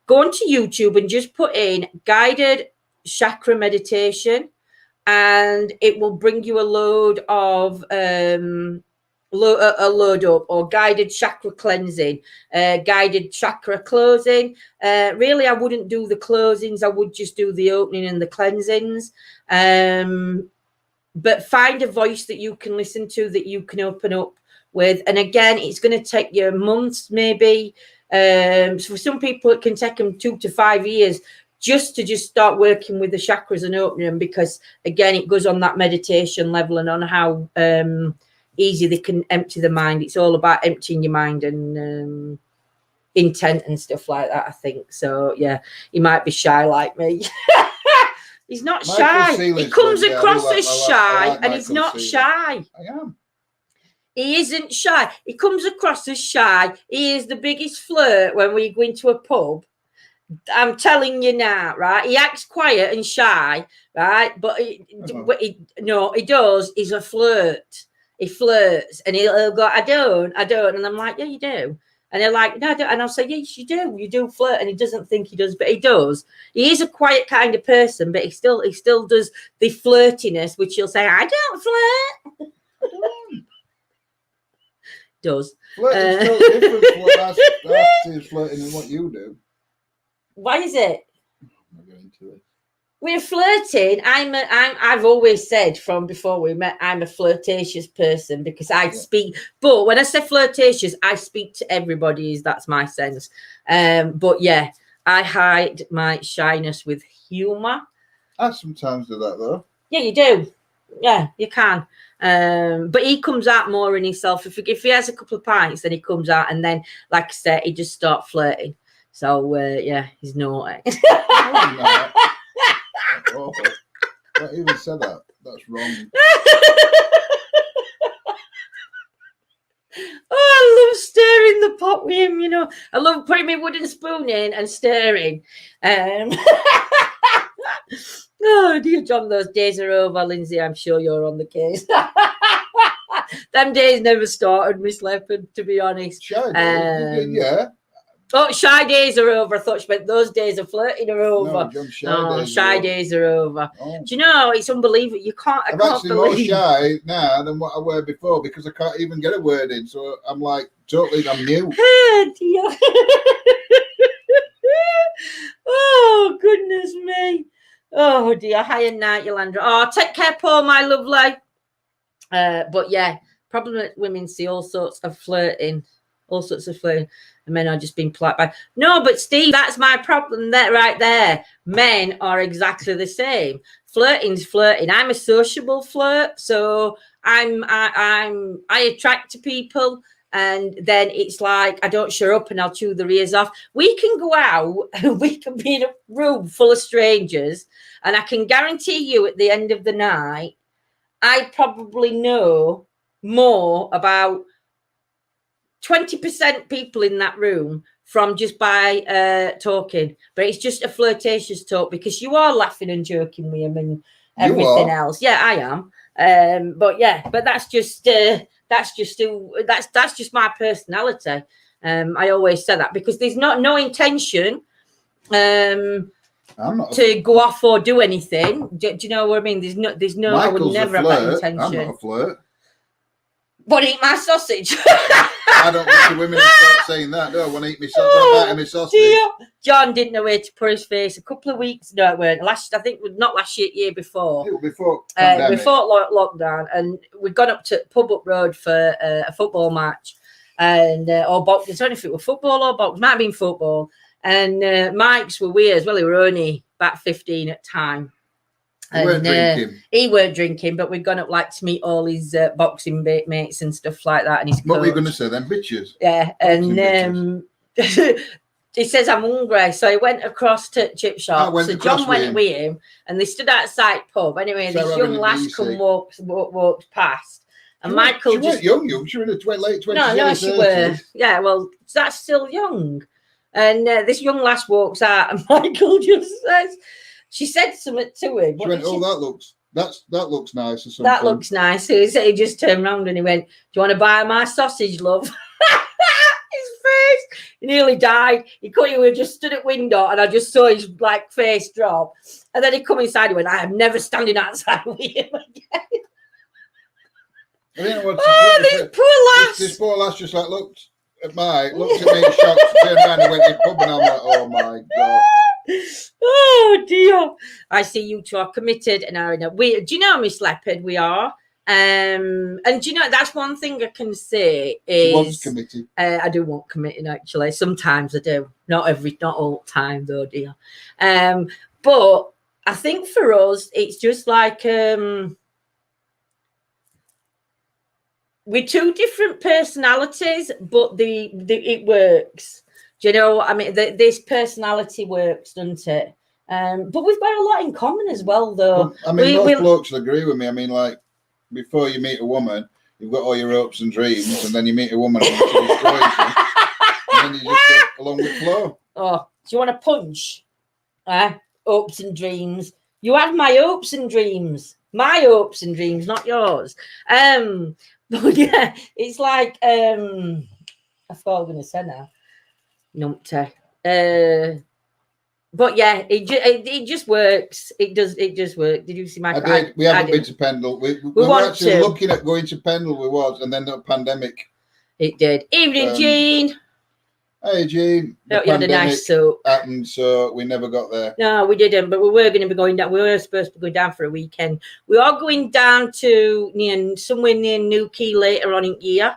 [SPEAKER 2] go onto YouTube and just put in guided chakra meditation, and it will bring you a load of or guided chakra cleansing, guided chakra closing. Really, I wouldn't do the closings. I would just do the opening and the cleansings. But find a voice that you can listen to, that you can open up with. And again, it's going to take you months, maybe. So for some people, it can take them 2 to 5 years just to start working with the chakras and opening them, because again, it goes on that meditation level and on how easy they can empty the mind. It's all about emptying your mind and intent and stuff like that, I think. So yeah, he might be shy like me. He's not shy. He comes across as shy, and he's not shy.
[SPEAKER 3] I am.
[SPEAKER 2] He isn't shy. He comes across as shy. He is the biggest flirt when we go into a pub. I'm telling you now, right? He acts quiet and shy, right? But he does. He's a flirt. He flirts, and he'll go, I don't. And I'm like, yeah, you do. And they're like, no, I don't. And I'll say, yes, you do. You do flirt. And he doesn't think he does, but he does. He is a quiet kind of person, but he still does the flirtiness, which he'll say, I don't flirt.
[SPEAKER 3] I don't.
[SPEAKER 2] Does.
[SPEAKER 3] Flirting's still different. That's flirting than what you do.
[SPEAKER 2] Why is it?
[SPEAKER 3] I'm not going into it.
[SPEAKER 2] We're flirting. I've always said from before we met, I'm a flirtatious person because I speak. But when I say flirtatious, I speak to everybody. That's my sense. But yeah, I hide my shyness with humour.
[SPEAKER 3] I sometimes do that though.
[SPEAKER 2] Yeah, you do. Yeah, you can. But he comes out more in himself. If he has a couple of pints, then he comes out, and then, like I said, he just starts flirting. So yeah, he's naughty.
[SPEAKER 3] Oh, I even said that. That's wrong.
[SPEAKER 2] Oh, I love stirring the pot with him, you know. I love putting my wooden spoon in and stirring. Oh, dear John, those days are over, Lindsay. I'm sure you're on the case. Them days never started, Miss Leopard, to be honest.
[SPEAKER 3] Yeah.
[SPEAKER 2] Oh, shy days are over. I thought she meant those days of flirting are over.
[SPEAKER 3] No,
[SPEAKER 2] shy days are over. Oh. Do you know, it's unbelievable. I'm
[SPEAKER 3] actually more shy now than what I were before, because I can't even get a word in. So I'm like, I'm new.
[SPEAKER 2] Oh, dear. Oh, goodness me. Oh, dear. Hi and night, Yolanda. Oh, take care, Paul, my lovely. But yeah, problem that women see all sorts of flirting. And men are just being polite by. No, but Steve, that's my problem there, right there. Men are exactly the same. Flirting's flirting. I'm a sociable flirt, so I attract to people, and then it's like I don't show up and I'll chew their ears off. We can go out and we can be in a room full of strangers, and I can guarantee you at the end of the night, I probably know more about 20% people in that room from just by talking, but it's just a flirtatious talk because you are laughing and joking with him and everything else. Yeah, I am. But that's just my personality. I always say that because there's no intention to go off or do anything. Do you know what I mean? There's no.
[SPEAKER 3] Michael's
[SPEAKER 2] I would never have that intention.
[SPEAKER 3] I'm not a flirt.
[SPEAKER 2] But eat my sausage.
[SPEAKER 3] I don't want the women to start saying that. No, I want to eat my sausage.
[SPEAKER 2] Dear. John didn't know where to put his face. A couple of weeks, no, it weren't. Not last year before.
[SPEAKER 3] Before
[SPEAKER 2] lockdown, and we'd gone up to Pub Up Road for a football match, and or box. I don't know if it was football or box. Might have been football. And Mike's were weird as well. He were only about 15 at the time. He weren't drinking, but we'd gone up like to meet all his boxing mates and stuff like that. And his
[SPEAKER 3] what were you going to say then, bitches?
[SPEAKER 2] Yeah, and he says I'm hungry, so he went across to chip shop. So John went with him, and they stood outside pub. Anyway, this young lass walked past, and Michael
[SPEAKER 3] she wasn't young. She was in the late 20s.
[SPEAKER 2] No, she were. Yeah, well, that's still young. And this young lass walks out, and Michael just says. She said something to him.
[SPEAKER 3] She went, that looks. That looks nice or something.
[SPEAKER 2] That looks nice. He just turned around and he went, "Do you want to buy my sausage, love?" His face, he nearly died. He just stood at window, and I just saw his like face drop. And then he come inside. He went, "I am never standing outside with him again."
[SPEAKER 3] I didn't know what
[SPEAKER 2] Oh, this poor lass.
[SPEAKER 3] This poor lass just like looked at me, shocked, turned around and went in the pub, and I'm like, oh my God.
[SPEAKER 2] Oh dear. I see you two are committed and are in a do you know, Miss Leopard, we are. And do you know, that's one thing I can say is
[SPEAKER 3] She wants committed.
[SPEAKER 2] I do want committing actually. Sometimes I do. Not all the time though, dear. But I think for us it's just like we're two different personalities, but it works. Do you know what I mean? This personality works, doesn't it? But we've got a lot in common as well, though.
[SPEAKER 3] Well, I mean, most blokes will agree with me. I mean, like, before you meet a woman, you've got all your hopes and dreams, and then you meet a woman and she destroys you. And then you just go along with the flow.
[SPEAKER 2] Oh, do you want to punch? Hopes and dreams. You had my hopes and dreams. My hopes and dreams, not yours. But yeah, it's like I forgot what I was going to say now. Numpty. But yeah, it just works. It just works. Did you see my?
[SPEAKER 3] We haven't been to Pendle. We were actually looking at going to Pendle. We was, and then the pandemic.
[SPEAKER 2] It did. Evening, Jane.
[SPEAKER 3] Hey, Jane.
[SPEAKER 2] You had a nice soak.
[SPEAKER 3] Happened, so we never got there.
[SPEAKER 2] No, we didn't. But we were going to be going down. We were supposed to be going down for a weekend. We are going down to somewhere near Newquay later on in year.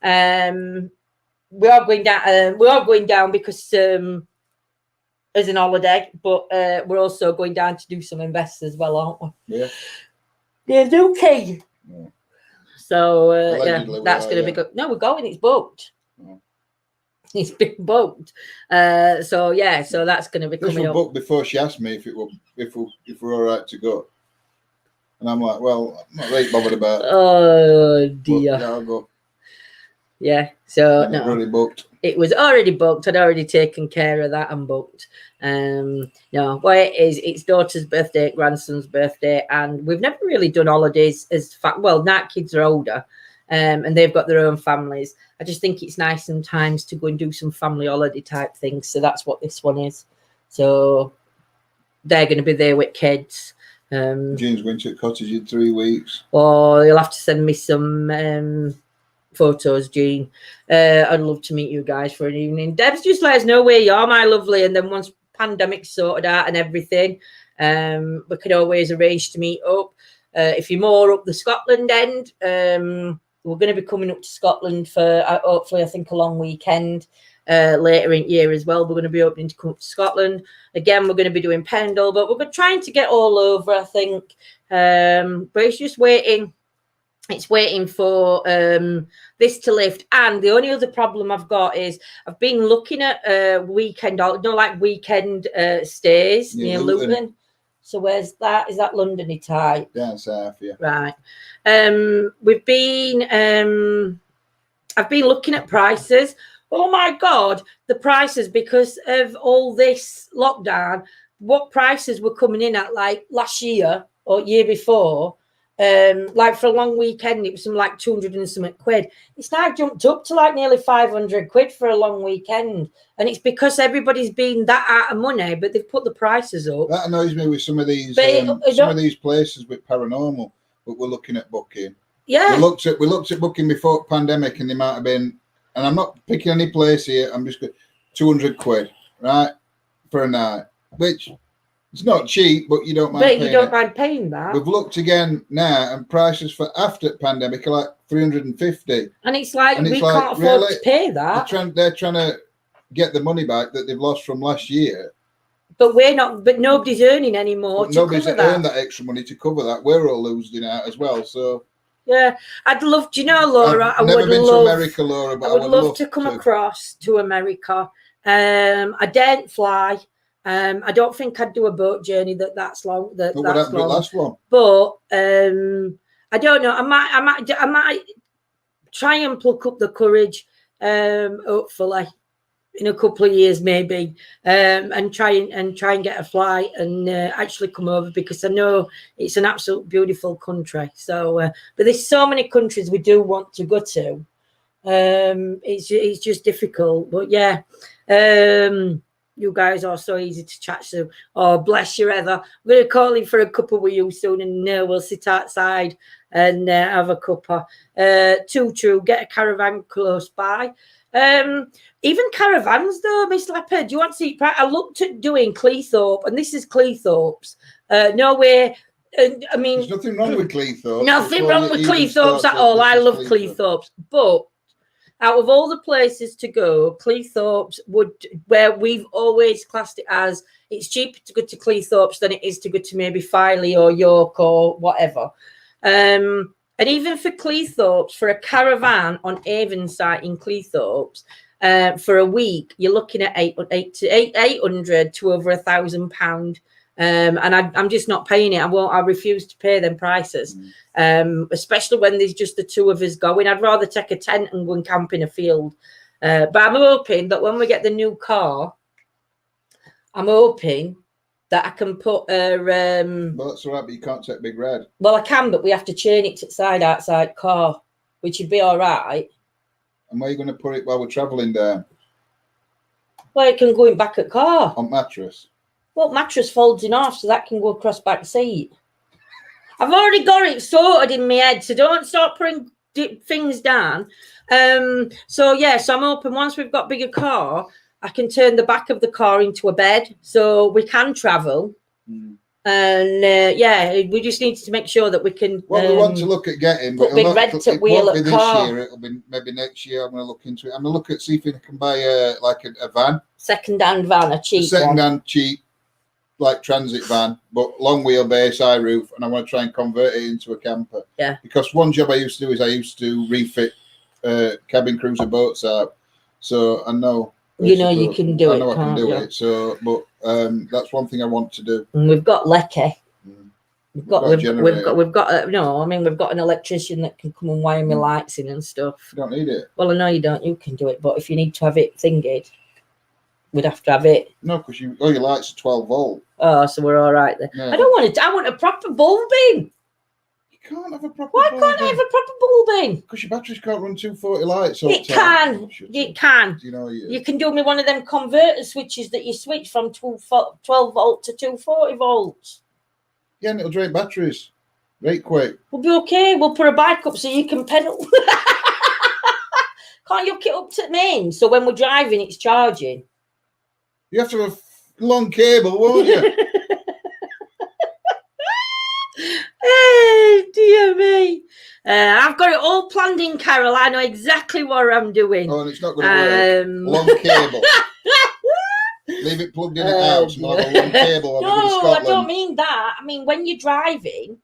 [SPEAKER 2] We are going down because as an holiday, but we're also going down to do some investors as well, aren't we?
[SPEAKER 3] Yeah.
[SPEAKER 2] Yeah, okay.
[SPEAKER 3] Yeah.
[SPEAKER 2] So that's going to be good. No, we're going. It's booked.
[SPEAKER 3] Yeah.
[SPEAKER 2] It's been booked. So that's going to be coming up.
[SPEAKER 3] Booked before she asked me if we're all right to go, and I'm like, well, I'm not really bothered about.
[SPEAKER 2] Oh dear.
[SPEAKER 3] But, yeah, I'll go.
[SPEAKER 2] Yeah. So
[SPEAKER 3] no, already booked.
[SPEAKER 2] It was already booked. I'd already taken care of that and booked. No, well, it's daughter's birthday, grandson's birthday, and we've never really done holidays Nat kids are older, and they've got their own families. I just think it's nice sometimes to go and do some family holiday type things. So that's what this one is. So they're going to be there with kids.
[SPEAKER 3] Jane's going to a cottage in 3 weeks.
[SPEAKER 2] Oh, you'll have to send me some photos, Jean. I'd love to meet you guys for an evening. Debs, just let us know where you are, my lovely, and then once pandemic's sorted out and everything, we could always arrange to meet up. If you're more up the Scotland end, we're going to be coming up to Scotland for hopefully I think a long weekend later in year as well. We're going to be opening to come up to Scotland again. We're going to be doing Pendle, but we're trying to get all over, I think. But it's just waiting. It's waiting for this to lift. And the only other problem I've got is I've been looking at weekend stays near Luton. So where's that? Is that Londony type?
[SPEAKER 3] Down south, yeah.
[SPEAKER 2] Right. I've been looking at prices. Oh my God, the prices, because of all this lockdown, what prices were coming in at like last year or year before. Like for a long weekend, it was some like 200 and something quid. It's now jumped up to like nearly 500 quid for a long weekend. And it's because everybody's been that out of money, but they've put the prices up.
[SPEAKER 3] That annoys me with some of these places with paranormal, but we're looking at booking.
[SPEAKER 2] Yeah.
[SPEAKER 3] We looked at booking before pandemic, and they might have been, and I'm not picking any place here, I'm just going 200 quid, right? For a night, which it's not cheap, but you don't mind paying. But you don't
[SPEAKER 2] mind paying that.
[SPEAKER 3] We've looked again now, and prices for after pandemic are like 350.
[SPEAKER 2] And it's like we can't afford to pay that.
[SPEAKER 3] They're trying to get the money back that they've lost from last year.
[SPEAKER 2] But we're not. But nobody's earning anymore.
[SPEAKER 3] Nobody's earned that extra money to cover that. We're all losing out as well. So.
[SPEAKER 2] Yeah, I'd love. Do you know, Laura?
[SPEAKER 3] I've never been to America, Laura, but I would love
[SPEAKER 2] to come across to America. I daren't fly. I don't think I'd do a boat journey that's long. That's long.
[SPEAKER 3] The last one.
[SPEAKER 2] But I don't know. I might try and pluck up the courage. Hopefully, in a couple of years maybe, and try and get a flight and actually come over, because I know it's an absolute beautiful country. So but there's so many countries we do want to go to. It's just difficult, but yeah, you guys are so easy to chat to. Oh, bless you, Heather. I'm going to call in for a cuppa with you soon, and we'll sit outside and have a cuppa. Too true. Get a caravan close by. Even caravans though, Miss Leopard, do you want to see? I looked at doing Cleethorpes, and this is Cleethorpes. Nowhere. I mean,
[SPEAKER 3] there's nothing wrong with Cleethorpes.
[SPEAKER 2] Nothing wrong with Cleethorpes at all. I love Cleethorpes, but out of all the places to go, Cleethorpes where we've always classed it as, it's cheaper to go to Cleethorpes than it is to go to maybe Filey or York or whatever. And even for Cleethorpes, for a caravan on Avonside in Cleethorpes, for a week, you're looking at 800 to over £1,000. And I'm just not paying it. I refuse to pay them prices, especially when there's just the two of us going. I'd rather take a tent and go and camp in a field. But I'm hoping that when we get the new car, I'm hoping that I can put a...
[SPEAKER 3] well, that's all right, but you can't take Big Red.
[SPEAKER 2] Well, I can, but we have to chain it to the side outside car, which would be all right.
[SPEAKER 3] And where are you going to put it while we're travelling down?
[SPEAKER 2] Well, it can go in back at car.
[SPEAKER 3] On mattress?
[SPEAKER 2] Well, mattress folds in half, so that can go across back seat. I've already got it sorted in my head, so don't start putting things down. So I'm hoping once we've got bigger car, I can turn the back of the car into a bed, so we can travel. And we just need to make sure that we can.
[SPEAKER 3] Well, we want to look at getting, but
[SPEAKER 2] Big Red to wheel
[SPEAKER 3] at
[SPEAKER 2] this car.
[SPEAKER 3] Year. It'll be maybe next year. I'm going to look into it. I'm going to look at see if I can buy a van,
[SPEAKER 2] second-hand van, a cheap
[SPEAKER 3] second-hand cheap, like transit van, but long wheelbase, high roof, and I want to try and convert it into a camper. Yeah. Because one job I used to do is I used to refit cabin cruiser boats out, so I know.
[SPEAKER 2] You can do it.
[SPEAKER 3] I know I can do it. So, but that's one thing I want to do.
[SPEAKER 2] And we've got Lecky. We've got an electrician that can come and wire my lights in and stuff.
[SPEAKER 3] You don't need it.
[SPEAKER 2] Well, I know you don't. You can do it, but if you need to have it thingied, we'd have to have it.
[SPEAKER 3] No, because your lights are 12 volt.
[SPEAKER 2] Oh, so we're all right there. Yeah. I don't want it. I want a proper bulbing.
[SPEAKER 3] You can't have a proper.
[SPEAKER 2] Why can't I have a proper bulbing?
[SPEAKER 3] Because your batteries can't run 240 lights.
[SPEAKER 2] It can. It can.
[SPEAKER 3] You
[SPEAKER 2] can do me one of them converter switches that you switch from 12 volt to 240 volts.
[SPEAKER 3] Yeah, and it'll drain batteries right quick.
[SPEAKER 2] We'll be okay. We'll put a bike up so you can pedal. Can't you hook it up to the main so when we're driving it's charging?
[SPEAKER 3] You have to have a long cable, won't you?
[SPEAKER 2] Hey, dear me. I've got it all planned in, Carol. I know exactly what I'm doing.
[SPEAKER 3] Oh, and it's not going to work. Long cable. Leave it plugged in at house and have a long cable.
[SPEAKER 2] No, I don't mean that. I mean, when you're driving,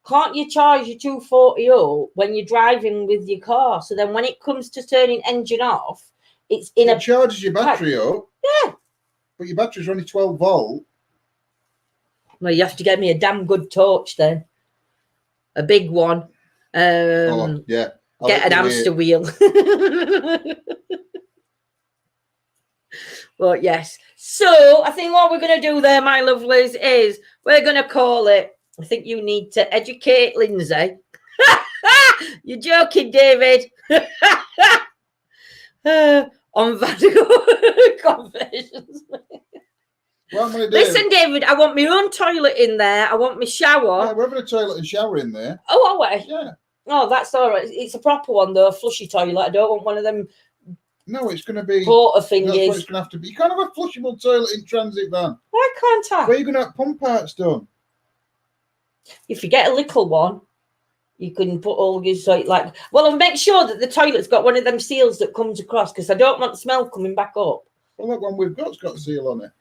[SPEAKER 2] can't you charge your 240 up when you're driving with your car? So then when it comes to turning engine off, it
[SPEAKER 3] charges your battery up.
[SPEAKER 2] Yeah.
[SPEAKER 3] But your battery's only 12 volt.
[SPEAKER 2] Well, you have to get me a damn good torch then. A big one.
[SPEAKER 3] Yeah.
[SPEAKER 2] Get an hamster wheel. But yes. So I think what we're going to do there, my lovelies, is we're going to call it. I think you need to educate Lindsay. You're joking, David. On Vatican conversions. Listen, David, I want my own toilet in there. I want my shower.
[SPEAKER 3] Yeah, we're having a toilet and shower in there.
[SPEAKER 2] Oh, are we?
[SPEAKER 3] Yeah.
[SPEAKER 2] Oh, that's all right. It's a proper one, though, a flushy toilet. I don't want one of them.
[SPEAKER 3] No, it's going to be.
[SPEAKER 2] Porter thingies.
[SPEAKER 3] That's what it's going to have to be. You can't have a flushable toilet in transit van.
[SPEAKER 2] Why can't I?
[SPEAKER 3] Where are you going to have pump parts done?
[SPEAKER 2] If you get a little one, you can put all your well, and make sure that the toilet's got one of them seals that comes across, because I don't want the smell coming back up.
[SPEAKER 3] Well, that one we've got's got a seal on it.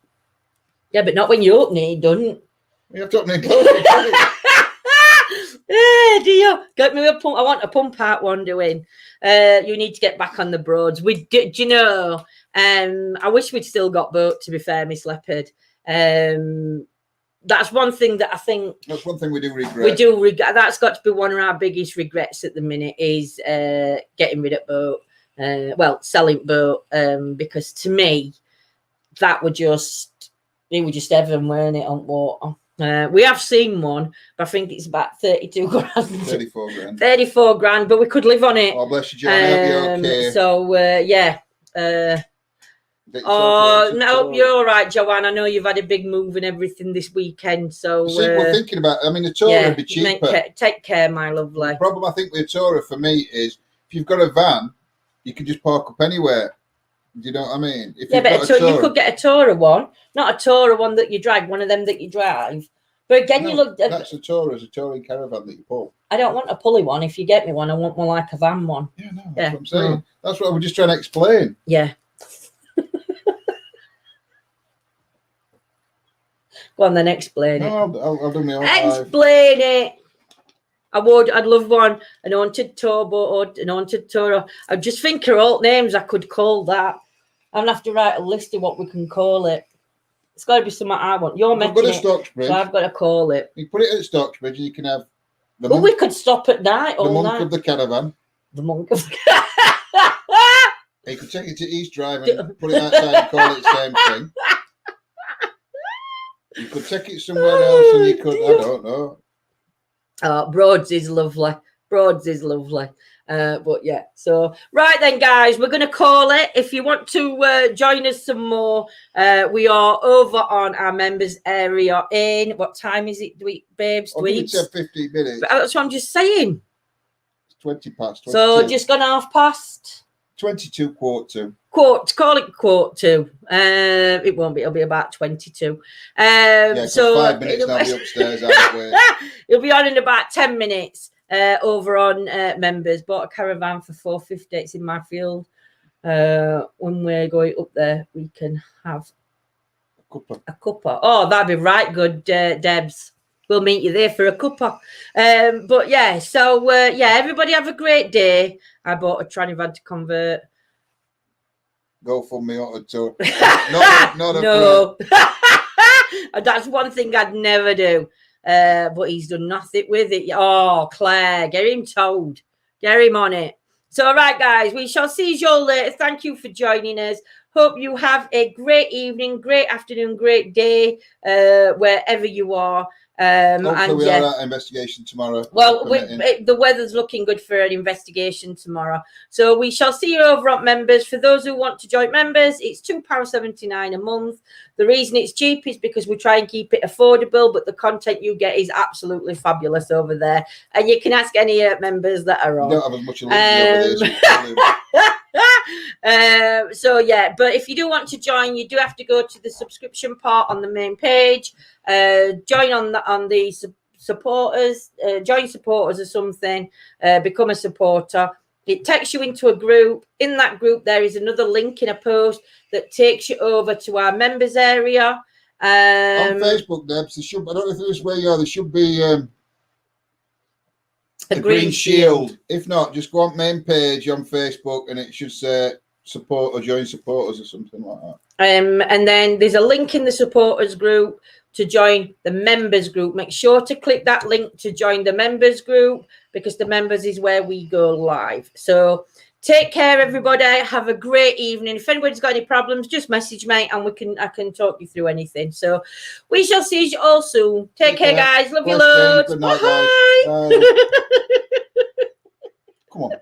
[SPEAKER 2] Yeah, but not when you open it, don't.
[SPEAKER 3] You have to open it and close it.
[SPEAKER 2] Hey, dear. Get me a pump. I want a pump out one doing. You need to get back on the broads. Do you know? I wish we'd still got boat, to be fair, Miss Leopard. That's one thing that I think.
[SPEAKER 3] That's one thing we do regret.
[SPEAKER 2] We do regret. That's got to be one of our biggest regrets at the minute is getting rid of boat. selling boat, because to me, that would just, it was just heaven, weren't it, on water. We have seen one, but I think it's about 32 grand.
[SPEAKER 3] 34 grand.
[SPEAKER 2] 34 grand, but we could live on it.
[SPEAKER 3] Oh, bless you, Johnny. Hope you're okay.
[SPEAKER 2] So, yeah. No, you're all right, Joanne. I know you've had a big move and everything this weekend. So,
[SPEAKER 3] see, we're thinking about, I mean, a Torah would be cheaper.
[SPEAKER 2] Take care, my lovely.
[SPEAKER 3] The problem, I think, with a Torah for me is if you've got a van, you can just park up anywhere. Do you know what I mean? If
[SPEAKER 2] but you could get a Torah one, not a Torah one that you drag, one of them that you drive. But again, you look.
[SPEAKER 3] That's a Torah, it's a touring caravan that you pull.
[SPEAKER 2] I don't want a pulley one. If you get me one, I want one like a van one.
[SPEAKER 3] Yeah, no, that's what I'm saying. That's what we're just trying to explain.
[SPEAKER 2] Yeah. Go on then, explain it.
[SPEAKER 3] No, I'll do my own.
[SPEAKER 2] Explain it. I'd love one, an haunted towboat or an haunted Torah. I just think of all names I could call that. I'm going to have to write a list of what we can call it. It's got to be something I want. You're mentioning it, so I've got to call it.
[SPEAKER 3] You put it at Stocksbridge and you can have
[SPEAKER 2] the monk, we could stop at night all night.
[SPEAKER 3] The monk of the caravan.
[SPEAKER 2] The monk of the
[SPEAKER 3] You could take it to East Drive and put it outside and call it the same thing. You could take it somewhere else and you could, I don't know.
[SPEAKER 2] Broads is lovely. But yeah, so right then, guys, we're going to call it. If you want to join us some more, we are over on our members area in, what time is it, babes?
[SPEAKER 3] It's 15 minutes.
[SPEAKER 2] That's what I'm just saying.
[SPEAKER 3] It's 20 past. 22.
[SPEAKER 2] So just gone 1:30.
[SPEAKER 3] 22, quarter to.
[SPEAKER 2] Call it quarter to. It won't be. It'll be about 22.
[SPEAKER 3] So 5 minutes. I'll be upstairs.
[SPEAKER 2] You'll be on in about 10 minutes. Over on members. Bought a caravan for $450. It's in my field. When we're going up there, we can have a cuppa. Oh, that'd be right good, Debs. We'll meet you there for a cuppa. But yeah, so everybody have a great day. I bought a tranny van to convert.
[SPEAKER 3] Go for me on a tour.
[SPEAKER 2] No. That's one thing I'd never do. But he's done nothing with it. Oh, Claire, get him told. Get him on it. So, all right, guys, we shall see you all later. Thank you for joining us. Hope you have a great evening, great afternoon, great day, wherever you are.
[SPEAKER 3] Hopefully we are at investigation tomorrow.
[SPEAKER 2] Well, the weather's looking good for an investigation tomorrow. So we shall see you over at members. For those who want to join members, it's £2.79 a month. The reason it's cheap is because we try and keep it affordable, but the content you get is absolutely fabulous over there. And you can ask any members that are on.
[SPEAKER 3] You don't have as much
[SPEAKER 2] so yeah, but if you do want to join, you do have to go to the subscription part on the main page. Join on the supporters, join supporters or something, become a supporter. It takes you into a group. In that group, there is another link in a post that takes you over to our members area.
[SPEAKER 3] On Facebook, Debs, I don't know if this is where you are, there should be a green shield. If not, just go on main page on Facebook and it should say support or join supporters or something like that.
[SPEAKER 2] And then there's a link in the supporters group to join the members group. Make sure to click that link to join the members group, because the members is where we go live. So take care, everybody. Have a great evening. If anybody's got any problems, just message me and I can talk you through anything. So we shall see you all soon. Take care, guys. Love you loads.
[SPEAKER 3] Good night,
[SPEAKER 2] bye.
[SPEAKER 3] Guys. Bye. Come on.